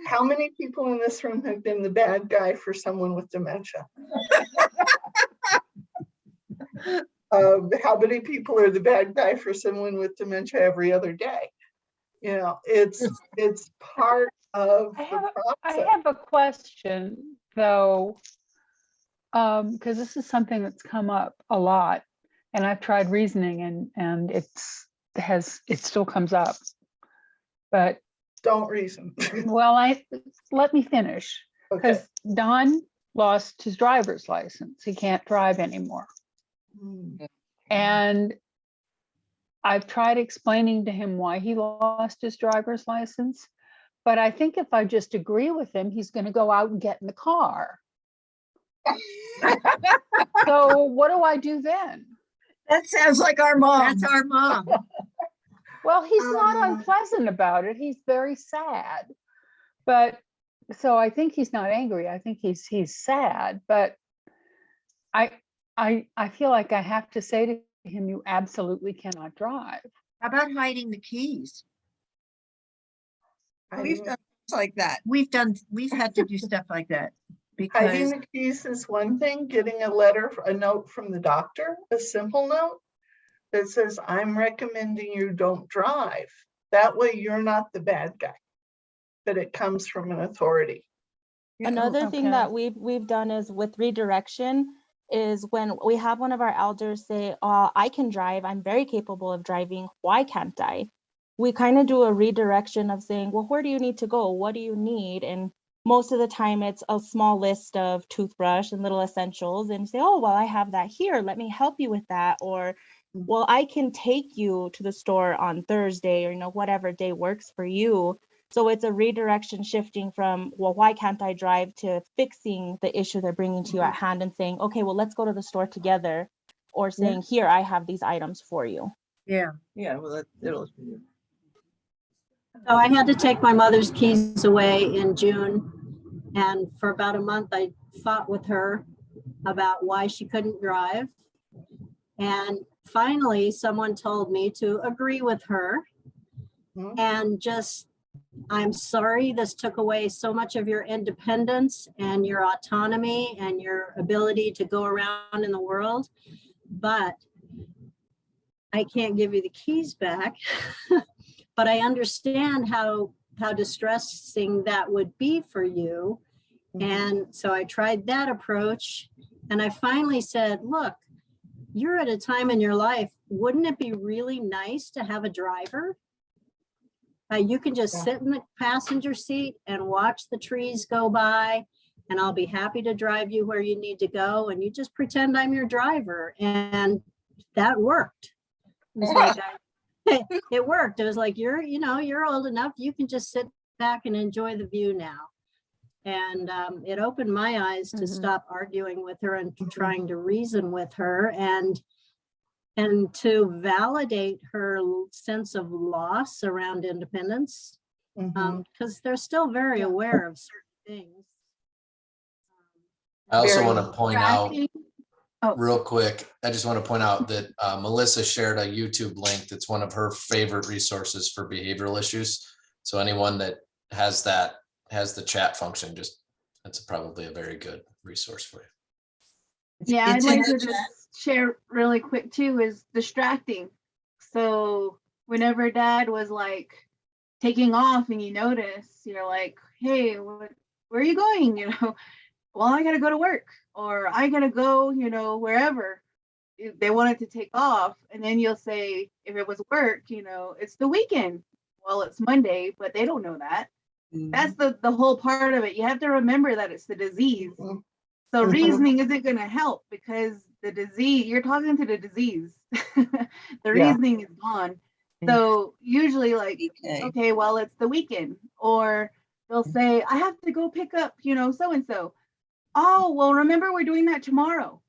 How many people in this room have been the bad guy for someone with dementia? How many people are the bad guy for someone with dementia every other day? You know, it's part of the process. I have a question though, because this is something that's come up a lot, and I've tried reasoning and it still comes up. But don't reason. Well, let me finish, because Don lost his driver's license. He can't drive anymore. And I've tried explaining to him why he lost his driver's license, but I think if I just agree with him, he's going to go out and get in the car. So what do I do then? That sounds like our mom. That's our mom. Well, he's not unpleasant about it. He's very sad. But so I think he's not angry. I think he's sad. But I feel like I have to say to him, you absolutely cannot drive. How about hiding the keys? We've done things like that. We've had to do stuff like that. Hiding Because the keys is one thing. Getting a note from the doctor, a simple note that says, I'm recommending you don't drive. That way you're not the bad guy, but it comes from an authority. Another thing that we've done is with redirection is when we have one of our elders say, I can drive, I'm very capable of driving, why can't I? We kind of do a redirection of saying, well, where do you need to go? What do you need? And most of the time it's a small list of toothbrush and little essentials, and say, oh, well, I have that here. Let me help you with that. Or, well, I can take you to the store on Thursday, or, whatever day works for you. So it's a redirection, shifting from, well, why can't I drive, to fixing the issue they're bringing to you at hand and saying, okay, well, let's go to the store together, or saying, here, I have these items for you. yeah. Yeah, well, it'll. So I had to take my mother's keys away in June. And for about a month, I fought with her about why she couldn't drive. And finally, someone told me to agree with her and just, I'm sorry, this took away so much of your independence and your autonomy and your ability to go around in the world, but I can't give you the keys back. But I understand how distressing that would be for you. And so I tried that approach, and I finally said, look, you're at a time in your life, wouldn't it be really nice to have a driver? You can just sit in the passenger seat and watch the trees go by, and I'll be happy to drive you where you need to go, and you just pretend I'm your driver. And that worked. It was like, it worked. It was like, you're old enough, you can just sit back and enjoy the view now. And it opened my eyes to stop arguing with her and trying to reason with her, and to validate her sense of loss around independence, because they're still very aware of certain things. I also Very want to point out Oh. real quick, I just want to point out that Melissa shared a YouTube link that's one of her favorite resources for behavioral issues. So anyone that has the chat function, that's probably a very good resource for you. Yeah, I'd It's in like the to chat. just share really quick too, is distracting. So whenever Dad was like taking off and you notice, you're like, hey, where are you going? Well, I gotta go to work, or I gotta go, wherever. They wanted to take off, and then you'll say, if it was work, it's the weekend. Well, it's Monday, but they don't know that. That's the whole part of it. You have to remember that it's the disease. So reasoning isn't going to help, because the disease, you're talking to the disease. The reasoning is gone. So usually like, okay, well, it's the weekend, or they'll say, I have to go pick up, so-and-so. Oh, well, remember, we're doing that tomorrow.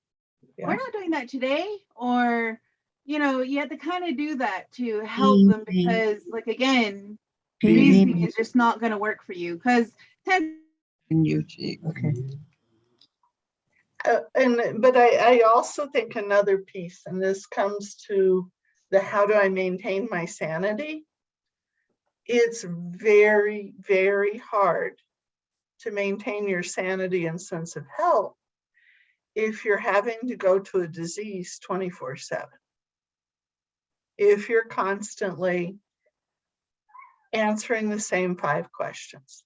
We're not doing that today. Or, you have to kind of do that to help them, because like, again, reasoning is just not going to work for you, because Okay. But I also think another piece, and this comes to the how do I maintain my sanity? It's very, very hard to maintain your sanity and sense of health if you're having to go to a disease 24/7. If you're constantly answering the same 5 questions.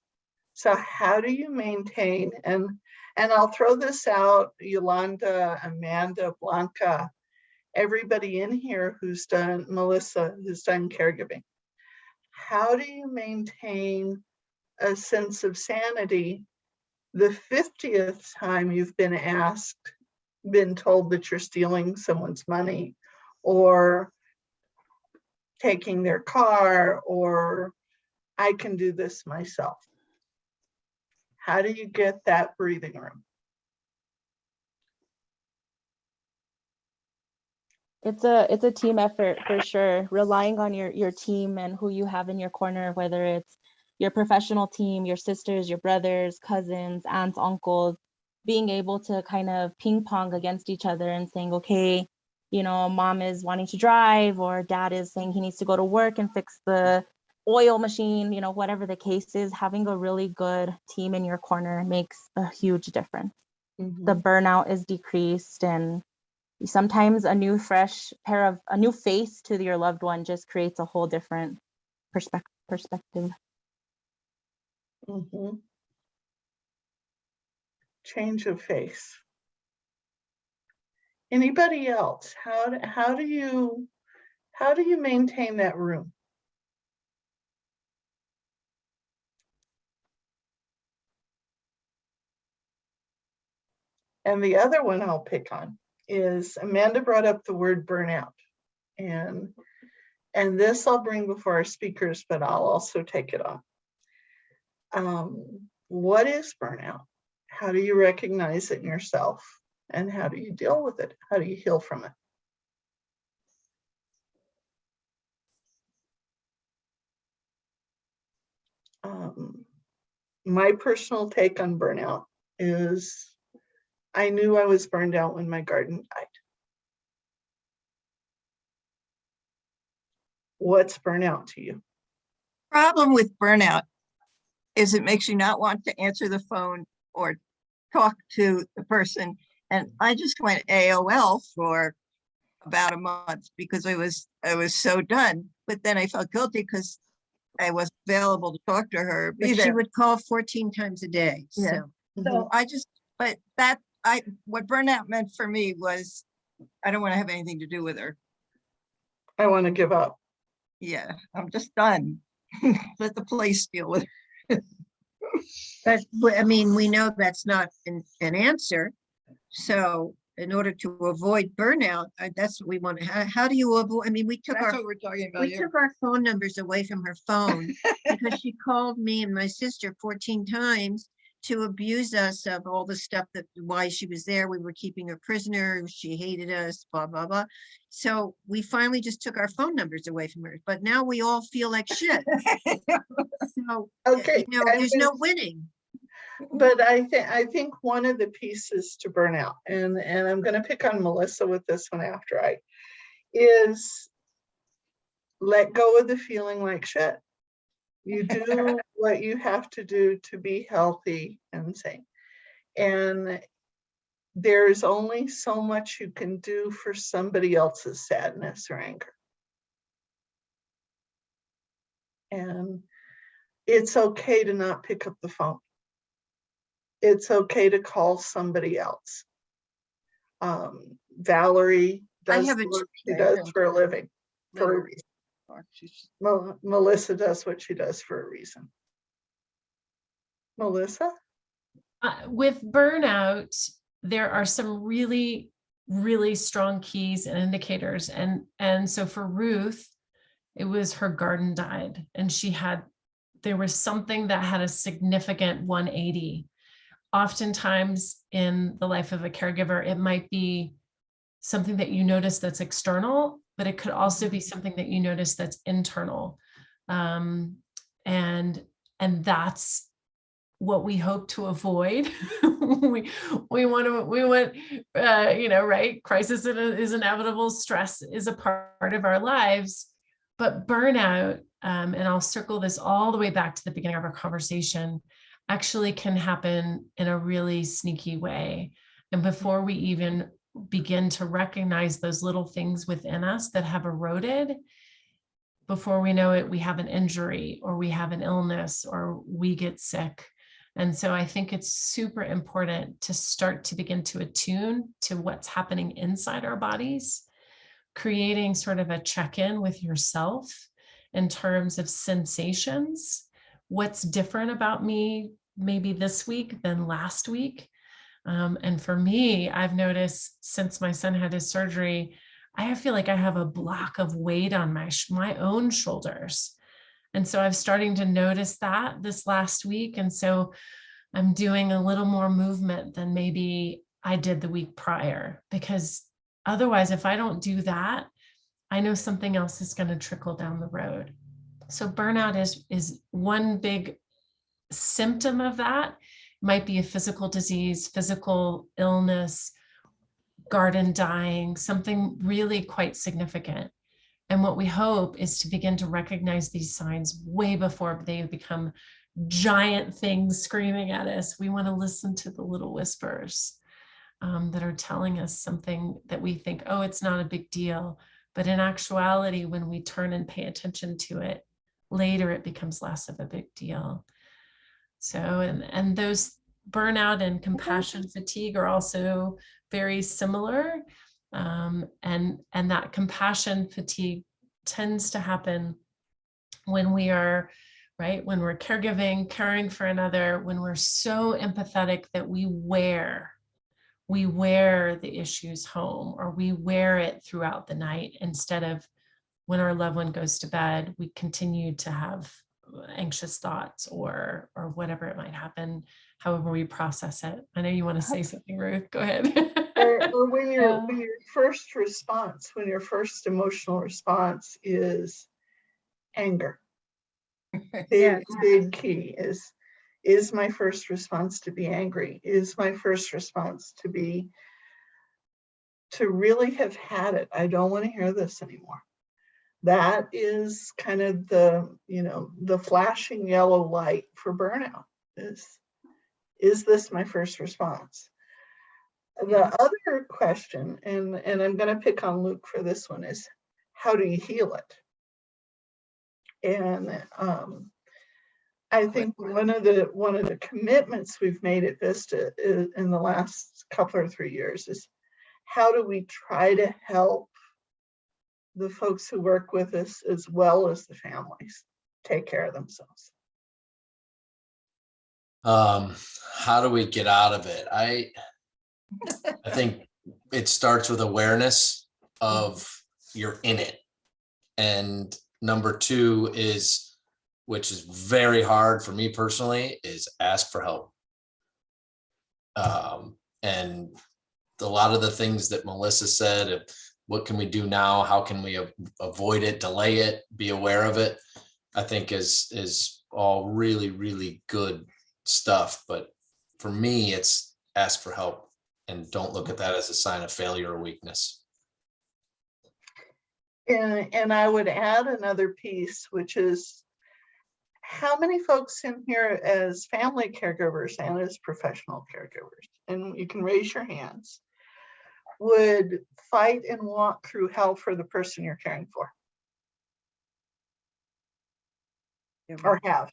So how do you maintain, and I'll throw this out, Yolanda, Amanda, Blanca, everybody in here who's done, Melissa, who's done caregiving. How do you maintain a sense of sanity the 50th time you've been told that you're stealing someone's money, or taking their car, or I can do this myself? How do you get that breathing room? It's a team effort for sure, relying on your team and who you have in your corner, whether it's your professional team, your sisters, your brothers, cousins, aunts, uncles, being able to kind of ping pong against each other and saying, okay, mom is wanting to drive, or dad is saying he needs to go to work and fix the oil machine, whatever the case is. Having a really good team in your corner makes a huge difference. The burnout is decreased, and sometimes a new fresh a new face to your loved one just creates a whole different perspective. Change of face. Anybody else? How do you maintain that room? And the other one I'll pick on is, Amanda brought up the word burnout, and this I'll bring before our speakers, but I'll also take it on. What is burnout? How do you recognize it in yourself, and how do you deal with it? How do you heal from it? My personal take on burnout is I knew I was burned out when my garden died. What's burnout to you? Problem with burnout is it makes you not want to answer the phone or talk to the person. And I just went AOL for about a month because I was so done. But then I felt guilty because I was available to talk to her. But she would call 14 times a day. Yeah. So So what burnout meant for me was I don't want to have anything to do with her. I want to give up. Yeah, I'm just done. Let the place deal with it. but I mean, we know that's not an answer. So in order to avoid burnout, that's what we want to. How do you avoid? I mean, we took That's our what we're talking about we here. took our phone numbers away from her phone because she called me and my sister 14 times to abuse us of all the stuff that why she was there. We were keeping her prisoner. She hated us, blah, blah, blah. So we finally just took our phone numbers away from her. But now we all feel like shit. So, Okay, you know, there's no winning. But I think one of the pieces to burnout, and I'm going to pick on Melissa with this one after is let go of the feeling like shit. You do what you have to do to be healthy and sane. And there's only so much you can do for somebody else's sadness or anger. And it's okay to not pick up the phone. It's okay to call somebody else. Valerie does what she does for a living. Melissa does what she does for a reason. Melissa? With burnout, there are some really, really strong keys and indicators. And so for Ruth, it was her garden died and there was something that had a significant 180. Oftentimes in the life of a caregiver, it might be something that you notice that's external, but it could also be something that you notice that's internal. And that's what we hope to avoid. we want, right? Crisis is inevitable. Stress is a part of our lives, but burnout, and I'll circle this all the way back to the beginning of our conversation, actually can happen in a really sneaky way. And before we even begin to recognize those little things within us that have eroded, before we know it, we have an injury or we have an illness or we get sick. And so I think it's super important to start to begin to attune to what's happening inside our bodies, creating sort of a check-in with yourself in terms of sensations. What's different about me maybe this week than last week? And for me, I've noticed since my son had his surgery, I feel like I have a block of weight on my own shoulders. And so I'm starting to notice that this last week. And so I'm doing a little more movement than maybe I did the week prior, because otherwise, if I don't do that, I know something else is going to trickle down the road. So burnout is one big symptom of that. Might be a physical disease, physical illness, garden dying, something really quite significant. And what we hope is to begin to recognize these signs way before they become giant things screaming at us. We want to listen to the little whispers that are telling us something that we think, oh, it's not a big deal. But in actuality, when we turn and pay attention to it, later it becomes less of a big deal. So, and those burnout and compassion fatigue are also very similar. And that compassion fatigue tends to happen when we are, right, when we're caregiving, caring for another, when we're so empathetic that we wear the issues home, or we wear it throughout the night, instead of when our loved one goes to bed, we continue to have anxious thoughts or whatever it might happen, however we process it. I know you want to say something, Ruth, go ahead. or when your first response, when your first emotional response is anger. big key is my first response to be angry? Is my first response to really have had it? I don't want to hear this anymore. That is kind of the flashing yellow light for burnout. Is this my first response? The other question, and I'm going to pick on Luke for this one, is how do you heal it? And I think one of the commitments we've made at Vista in the last couple or 3 years is how do we try to help the folks who work with us as well as the families take care of themselves. How do we get out of it? I think it starts with awareness of you're in it. And number 2 is, which is very hard for me personally, is ask for help. And a lot of the things that Melissa said, what can we do now? How can we avoid it, delay it, be aware of it? I think is all really, really good stuff. But for me, it's ask for help and don't look at that as a sign of failure or weakness. And I would add another piece, which is how many folks in here as family caregivers and as professional caregivers, and you can raise your hands, would fight and walk through hell for the person you're caring for? Or have?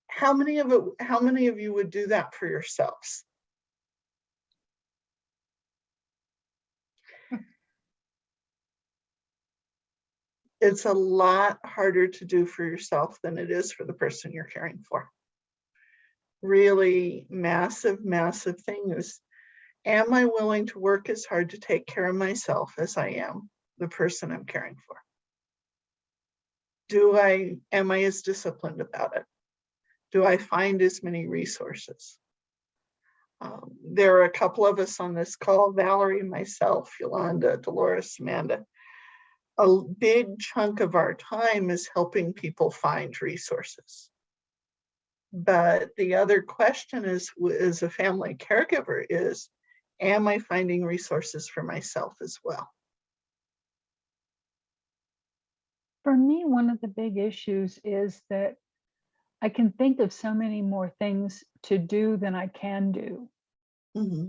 How many of you would do that for yourselves? It's a lot harder to do for yourself than it is for the person you're caring for. Really massive, massive thing is, am I willing to work as hard to take care of myself as I am the person I'm caring for? Am I as disciplined about it? Do I find as many resources? There are a couple of us on this call, Valerie, myself, Yolanda, Dolores, Amanda. A big chunk of our time is helping people find resources. But the other question is, as a family caregiver, is, am I finding resources for myself as well? For me, one of the big issues is that I can think of so many more things to do than I can do. Mm-hmm.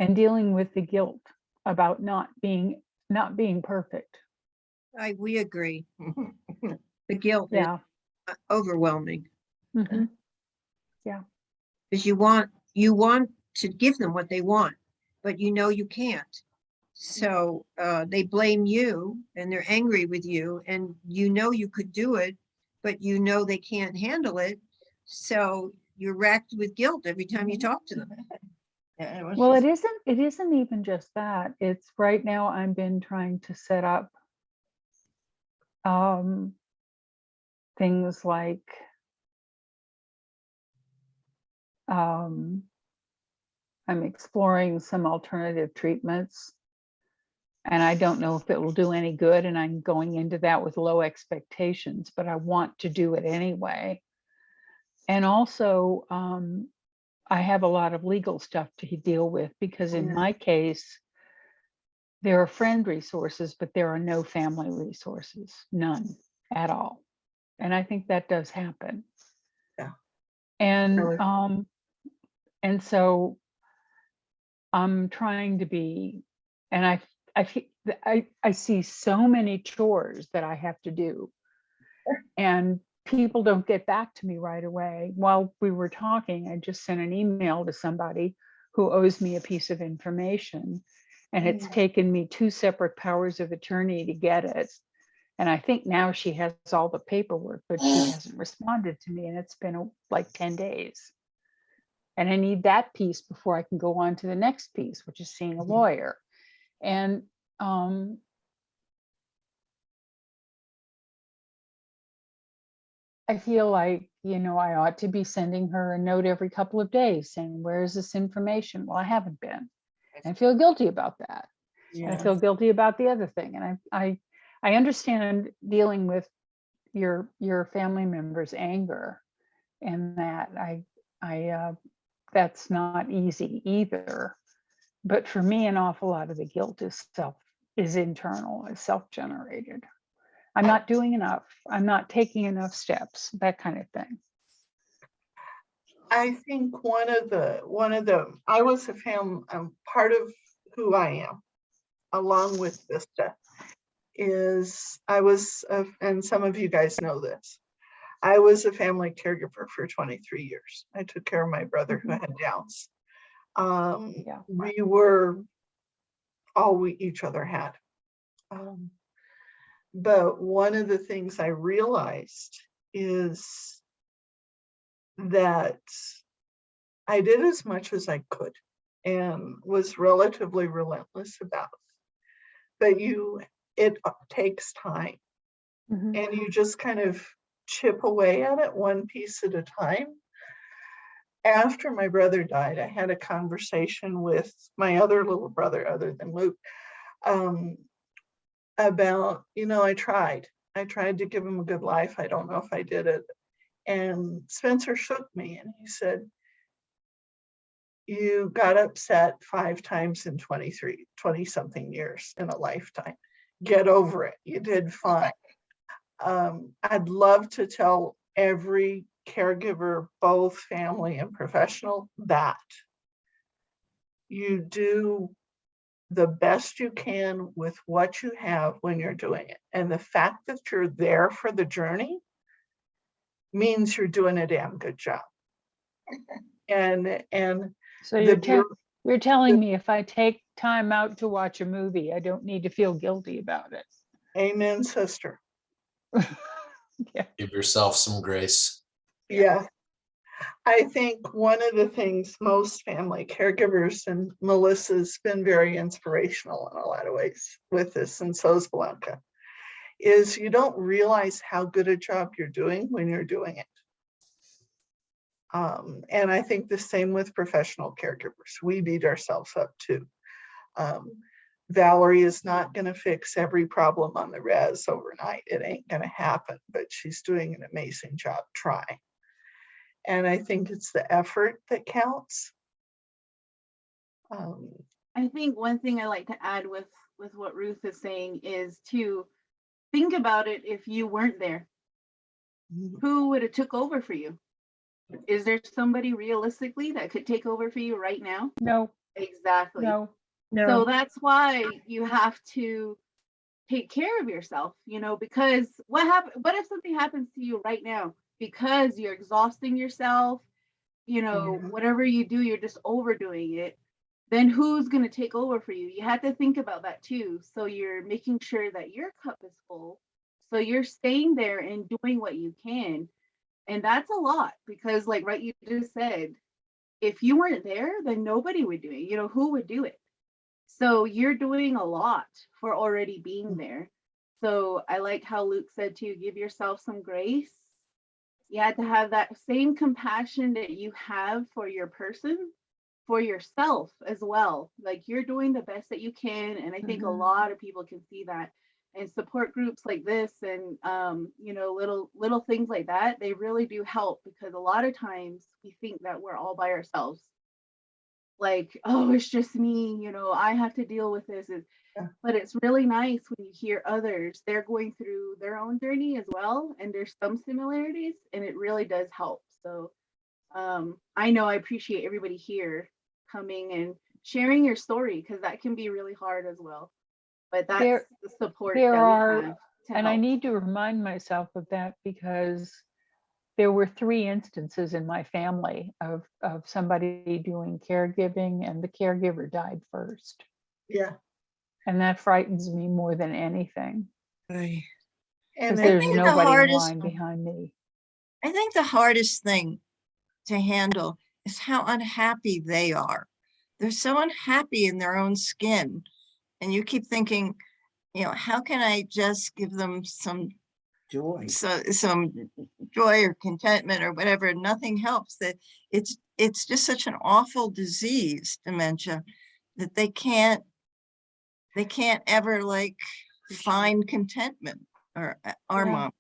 And dealing with the guilt about not being perfect. We agree. The guilt is overwhelming. Mm-hmm. Yeah. Because you want to give them what they want, but you can't. So they blame you and they're angry with you, and you could do it, but they can't handle it. So you're racked with guilt every time you talk to them. Well, it isn't even just that. It's right now I've been trying to set up things like I'm exploring some alternative treatments, and I don't know if it will do any good, and I'm going into that with low expectations, but I want to do it anyway. And also I have a lot of legal stuff to deal with, because in my case, there are friend resources, but there are no family resources, none at all. And I think that does happen. Yeah. And so I'm trying to be, and I see so many chores that I have to do, and people don't get back to me right away. While we were talking, I just sent an email to somebody who owes me a piece of information, and it's taken me 2 separate powers of attorney to get it. And I think now she has all the paperwork, but she hasn't responded to me, and it's been like 10 days. And I need that piece before I can go on to the next piece, which is seeing a lawyer. And I feel like, I ought to be sending her a note every couple of days saying, where is this information? Well, I haven't been. And I feel guilty about that. Yeah. And I feel guilty about the other thing. And I understand dealing with your family member's anger, and that that's not easy either. But for me, an awful lot of the guilt is internal, is self-generated. I'm not doing enough. I'm not taking enough steps, that kind of thing. I think I was a family, part of who I am, along with Vista, is and some of you guys know this, I was a family caregiver for 23 years. I took care of my brother who had Downs. We were all we each other had. But one of the things I realized is that I did as much as I could and was relatively relentless about it. But it takes time, and you just kind of chip away at it one piece at a time. After my brother died, I had a conversation with my other little brother, other than Luke, about, I tried to give him a good life. I don't know if I did it. And Spencer shook me and he said, you got upset 5 times in 20 something years in a lifetime. Get over it. You did fine. I'd love to tell every caregiver, both family and professional, that you do the best you can with what you have when you're doing it. And the fact that you're there for the journey means you're doing a damn good job. And so you're telling me if I take time out to watch a movie, I don't need to feel guilty about it. Amen, sister. Yeah. Give yourself some grace. Yeah. I think one of the things most family caregivers, and Melissa's been very inspirational in a lot of ways with this, and so's Blanca, is you don't realize how good a job you're doing when you're doing it. And I think the same with professional caregivers. We beat ourselves up too. Valerie is not going to fix every problem on the res overnight. It ain't going to happen, but she's doing an amazing job trying. And I think it's the effort that counts. I think one thing I like to add with what Ruth is saying is to think about it. If you weren't there, who would have took over for you? Is there somebody realistically that could take over for you right now? No. Exactly. No. So that's why you have to take care of yourself, because what if something happens to you right now because you're exhausting yourself, whatever you do, you're just overdoing it, then who's going to take over for you? You have to think about that too. So you're making sure that your cup is full. So you're staying there and doing what you can. And that's a lot because you just said, if you weren't there, then nobody would do it. Who would do it? So you're doing a lot for already being there. So I like how Luke said to give yourself some grace. You had to have that same compassion that you have for your person, for yourself as well. Like you're doing the best that you can. And I think a lot of people can see that. And support groups like this and, little things like that, they really do help because a lot of times we think that we're all by ourselves. Like, oh, it's just me, I have to deal with this. But it's really nice when you hear others, they're going through their own journey as well. And there's some similarities and it really does help. So I know I appreciate everybody here coming and sharing your story because that can be really hard as well. But that's the support that we have to and I help. need to remind myself of that because there were 3 instances in my family of somebody doing caregiving and the caregiver died first. Yeah. And that frightens me more than anything. Right. Because I there's think the nobody in hardest- line behind me. I think the hardest thing to handle is how unhappy they are. They're so unhappy in their own skin. And you keep thinking, how can I just give them some joy, some joy or contentment or whatever? Nothing helps. That it's just such an awful disease, dementia, that they can't ever find contentment or our mom.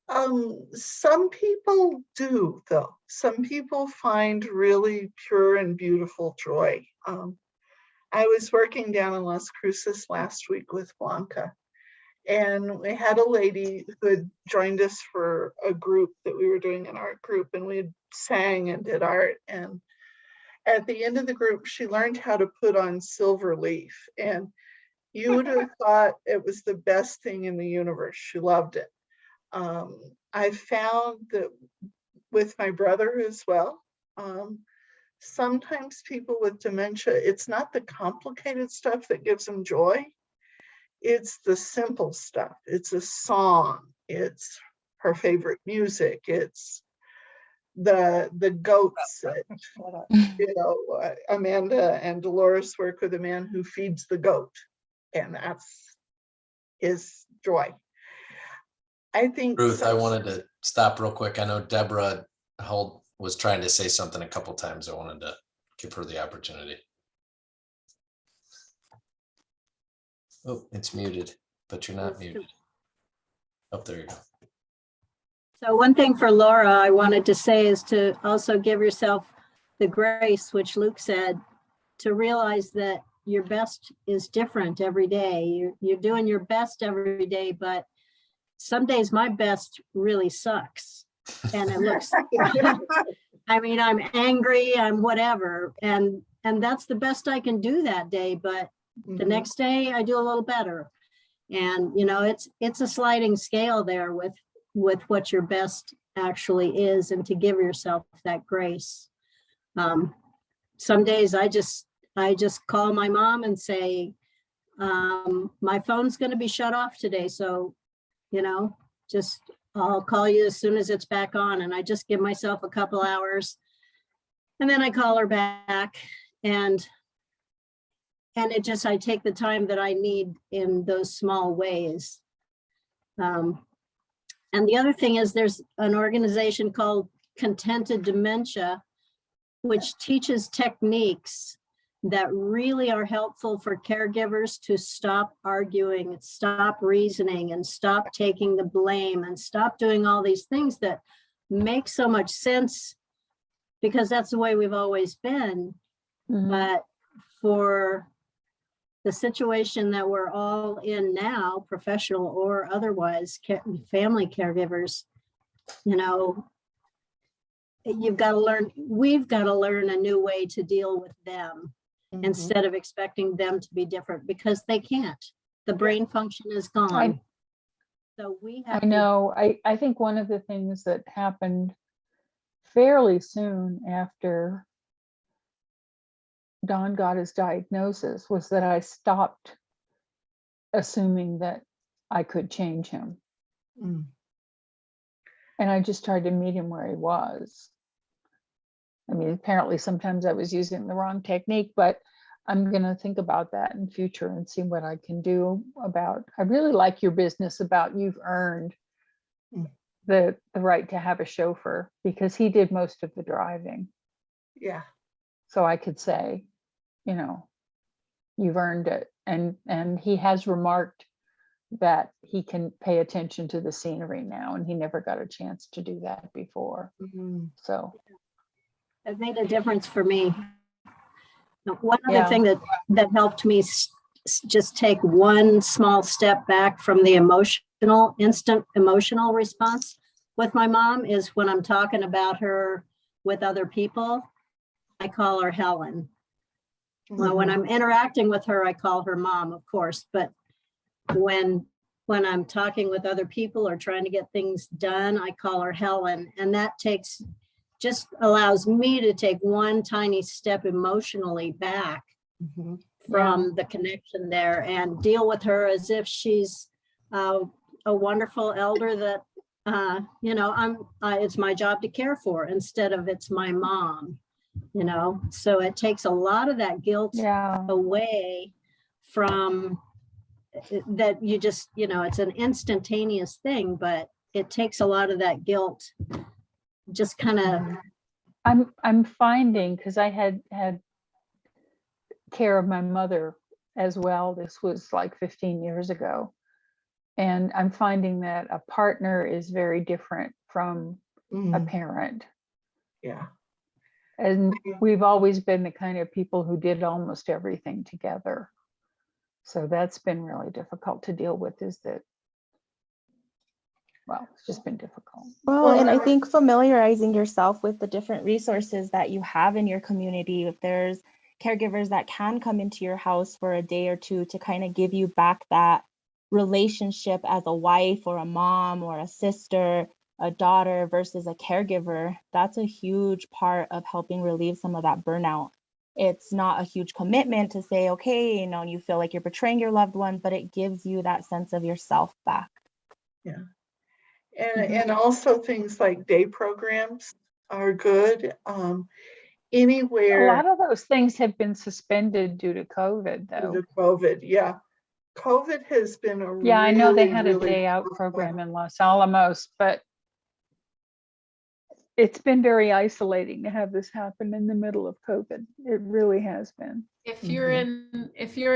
Some people do, though. Some people find really pure and beautiful joy. I was working down in Las Cruces last week with Blanca, and we had a lady who had joined us for a group that we were doing an art group, and we sang and did art. And at the end of the group, she learned how to put on silver leaf, and you would have thought it was the best thing in the universe. She loved it. I found that with my brother as well, sometimes people with dementia, it's not the complicated stuff that gives them joy. It's the simple stuff. It's a song. It's her favorite music. It's the goats that, you know, Amanda and Dolores work with a man who feeds the goat, and that's his joy. I think Ruth, I wanted to stop real quick. I know Deborah was trying to say something a couple times. I wanted to give her the opportunity. Oh, it's muted, but you're not muted. Oh, there you go. So one thing for Laura, I wanted to say is to also give yourself the grace, which Luke said, to realize that your best is different every day. You're doing your best every day, but some days my best really sucks. And it looks, I mean, I'm angry, I'm whatever. And that's the best I can do that day. But the next day I do a little better. And, you know, it's a sliding scale there with what your best actually is, and to give yourself that grace. Some days I just call my mom and say, my phone's going to be shut off today. So, you know, just I'll call you as soon as it's back on. And I just give myself a couple hours, and then I call her back, and I take the time that I need in those small ways. And the other thing is, there's an organization called Contented Dementia, which teaches techniques that really are helpful for caregivers to stop arguing, and stop reasoning, and stop taking the blame, and stop doing all these things that make so much sense because that's the way we've always been. But for the situation that we're all in now, professional or otherwise, family caregivers, you know, we've got to learn a new way to deal with them instead of expecting them to be different, because they can't. The brain function is gone. So we have I think one of the things that happened fairly soon after Don got his diagnosis was that I stopped assuming that I could change him. And I just tried to meet him where he was. I mean, apparently sometimes I was using the wrong technique, but I'm going to think about that in future and see what I can do about. I really like your business about you've earned the right to have a chauffeur, because he did most of the driving. Yeah. So I could say, you know, you've earned it. And he has remarked that he can pay attention to the scenery now, and he never got a chance to do that before. So it made a difference for me. One other thing that helped me just take one small step back from the instant emotional response with my mom is when I'm talking about her with other people, I call her Helen. Well, when I'm interacting with her, I call her mom, of course, but when I'm talking with other people or trying to get things done, I call her Helen. And that just allows me to take one tiny step emotionally back from the connection there, and deal with her as if she's a wonderful elder that, you know, it's my job to care for, instead of it's my mom, you know. So it takes a lot of that guilt away from that. You just, you know, it's an instantaneous thing, but it takes a lot of that guilt. Just kind of, I'm finding, because I had care of my mother as well. This was like 15 years ago. And I'm finding that a partner is very different from a Mm, parent. yeah. And we've always been the kind of people who did almost everything together. So that's been really difficult to deal with, is that, well, it's just been difficult. Well, and I think familiarizing yourself with the different resources that you have in your community, if there's caregivers that can come into your house for a day or two to kind of give you back that relationship as a wife or a mom or a sister, a daughter versus a caregiver, that's a huge part of helping relieve some of that burnout. It's not a huge commitment to say, okay, you know, you feel like you're betraying your loved one, but it gives you that sense of yourself back. Yeah. And also things like day programs are good. A Anywhere lot of those things have been suspended due to COVID, due though. to COVID, yeah. COVID has been a Yeah, I know they had a really day out tough program one. in Los Alamos, but it's been very isolating to have this happen in the middle of COVID. It really has been. If you're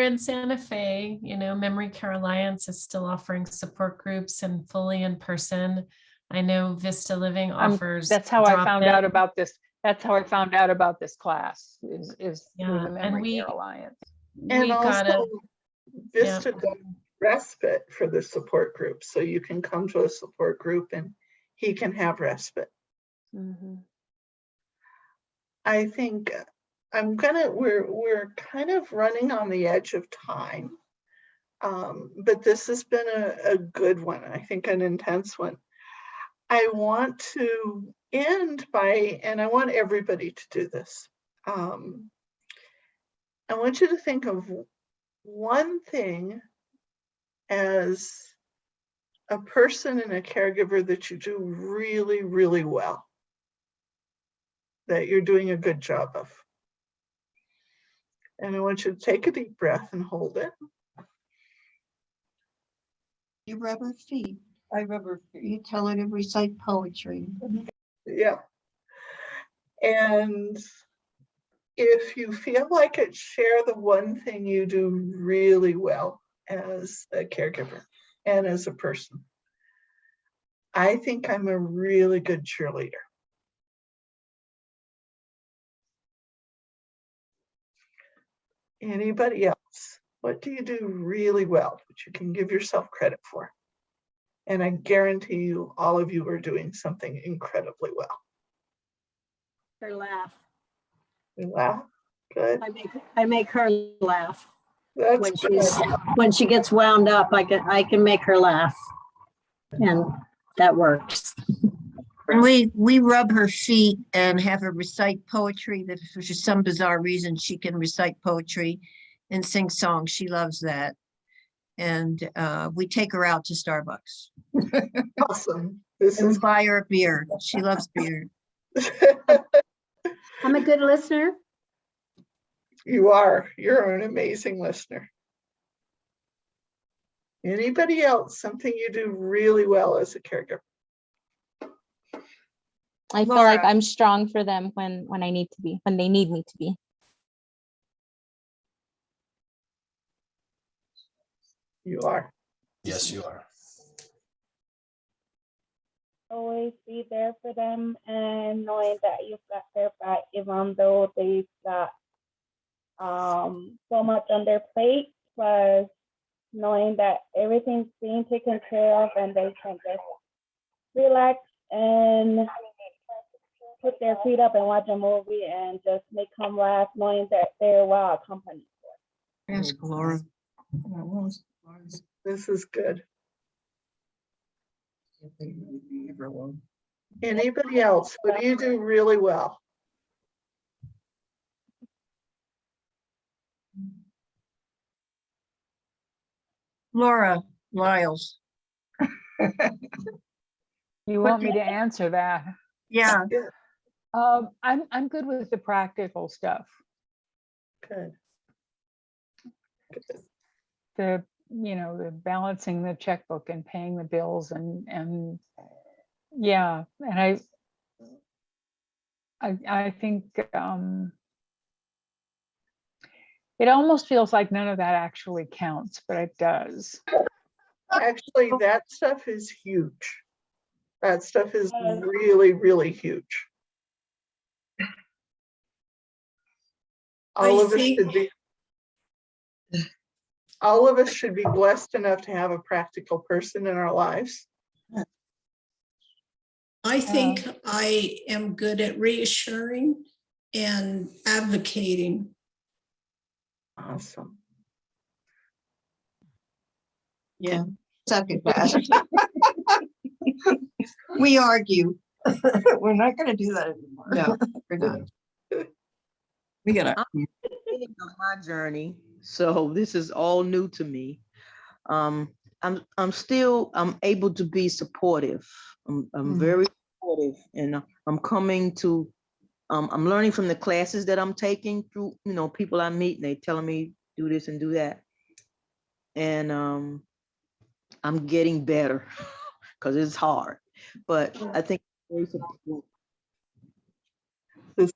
in Santa Fe, you know, Memory Care Alliance is still offering support groups and fully in person. I know Vista Living offers. That's how I found out drop-in. about this. That's how I found out about this class is through Yeah, the and Memory Care Alliance. And we also gotta, Vista does respite for the support group. So you can come to a support group and he can have respite. Mhm. I think we're kind of running on the edge of time. But this has been a good one, I think an intense one. I want to end by, and I want everybody to do this. I want you to think of one thing as a person and a caregiver that you do really, really well, that you're doing a good job of. And I want you to take a deep breath and hold it. You rub her feet. I rub her feet. You tell her to recite poetry. Yeah. And if you feel like it, share the one thing you do really well as a caregiver and as a person. I think I'm a really good cheerleader. Anybody else? What do you do really well that you can give yourself credit for? And I guarantee you, all of you are doing something incredibly well. Her laugh. You laugh? Good. I make her laugh. That's good. When she gets wound up, I can make her laugh. And that works. And we rub her feet and have her recite poetry. That for some bizarre reason, she can recite poetry and sing songs. She loves that. And we take her out to Starbucks. Awesome. This And we is buy her a beer. She loves beer. I'm a good listener. You are. You're an amazing listener. Anybody else? Something you do really well as a caregiver? I feel like I'm strong for them when I need to be, when they need me to be. You are. Yes, you are. Always be there for them and knowing that you've got their back, even though they've got so much on their plate, plus knowing that everything's being taken care of and they can just relax and put their feet up and watch a movie and just make them laugh, knowing that they're well accompanied. Ask Laura. This is good. Anybody else? What do you do really well? Laura Lyles. You want me to answer that? Yeah. I'm good with the practical stuff. Good. The balancing the checkbook and paying the bills and yeah, and I think it almost feels like none of that actually counts, but it does. Actually, that stuff is huge. That stuff is really, really huge. All of us should be blessed enough to have a practical person in our lives. I think I am good at reassuring and advocating. Awesome. Yeah, second that. We argue. We're not gonna do that anymore. No, we're not. We gotta. Beginning of my journey, so this is all new to me. I'm able to be supportive. I'm very supportive, and I'm coming to. I'm learning from the classes that I'm taking through. People I meet, and they telling me do this and do that, and I'm getting better because it's hard. But I think this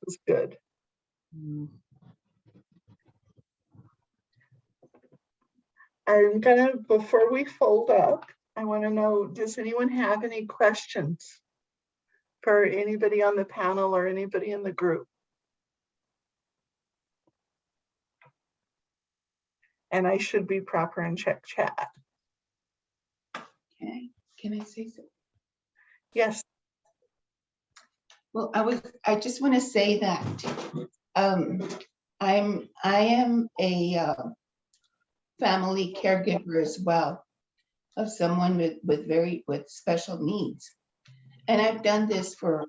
is good. I'm gonna, before we fold up, I want to know, does anyone have any questions for anybody on the panel or anybody in the group? And I should be proper and check chat. Okay, can I say so? Yes. Well, I just want to say that I am a family caregiver as well of someone with special needs, and I've done this for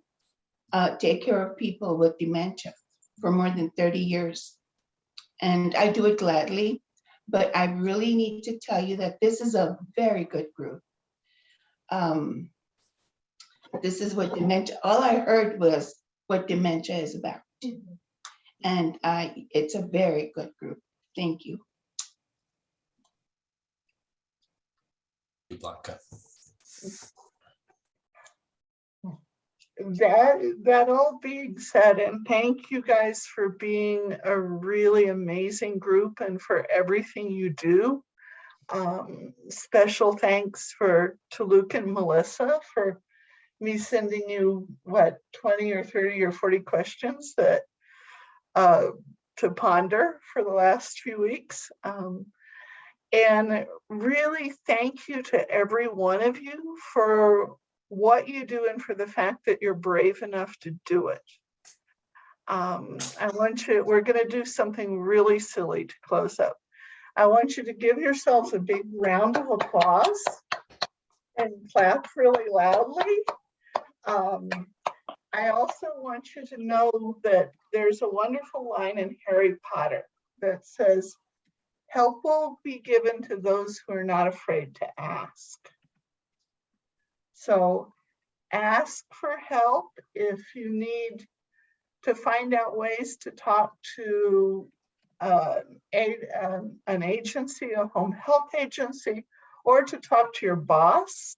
take care of people with dementia for more than 30 years, and I do it gladly. But I really need to tell you that this is a very good group. This is what dementia, all I heard was what dementia is about. And it's a very good group. Thank you. Blanca. That all being said, and thank you guys for being a really amazing group and for everything you do. Special thanks to Luke and Melissa for me sending you 20 or 30 or 40 questions that to ponder for the last few weeks. And really thank you to every one of you for what you do and for the fact that you're brave enough to do it. We're going to do something really silly to close up. I want you to give yourselves a big round of applause and clap really loudly. I also want you to know that there's a wonderful line in Harry Potter that says, "Help will be given to those who are not afraid to ask." So ask for help if you need to find out ways to talk to an agency, a home health agency, or to talk to your boss.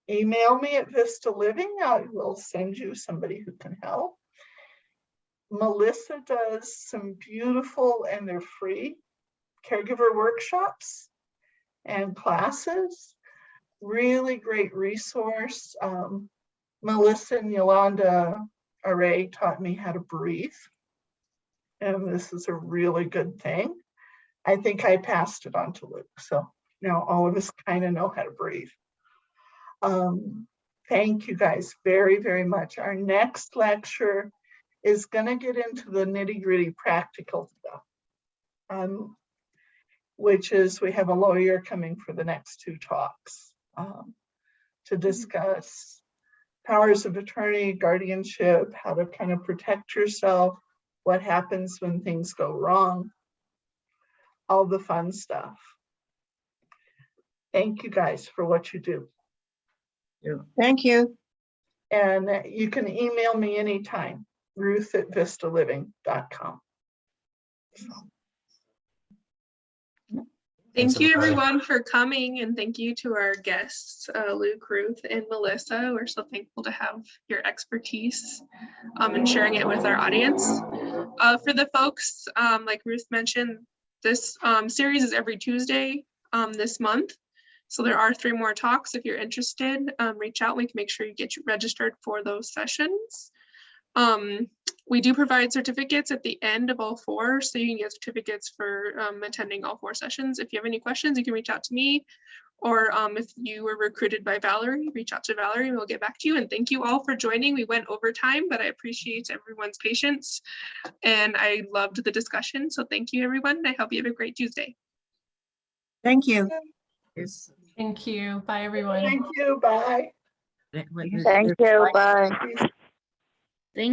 Email me at Vista Living. I will send you somebody who can help. Melissa does some beautiful, and they're free, caregiver workshops and classes. Really great resource. Melissa and Yolanda Array taught me how to breathe. And this is a really good thing. I think I passed it on to Luke. So now all of us kind of know how to breathe. Thank you guys very, very much. Our next lecture is going to get into the nitty-gritty practical stuff, which is we have a lawyer coming for the next two talks to discuss powers of attorney, guardianship, how to kind of protect yourself, what happens when things go wrong, all the fun stuff. Thank you guys for what you do. Thank you. And you can email me anytime, ruth@vistaliving.com. Thank you everyone for coming, and thank you to our guests, Luke, Ruth, and Melissa. We're so thankful to have your expertise and sharing it with our audience. For the folks, like Ruth mentioned, this series is every Tuesday this month. So there are 3 more talks. If you're interested, reach out. We can make sure you get registered for those sessions. We do provide certificates at the end of all 4, so you can get certificates for attending all 4 sessions. If you have any questions, you can reach out to me, or if you were recruited by Valerie, reach out to Valerie and we'll get back to you. And thank you all for joining. We went over time, but I appreciate everyone's patience and I loved the discussion. So thank you, everyone. I hope you have a great Tuesday. Thank you. Thank you. Bye, everyone. Thank you, bye. Thank you, bye.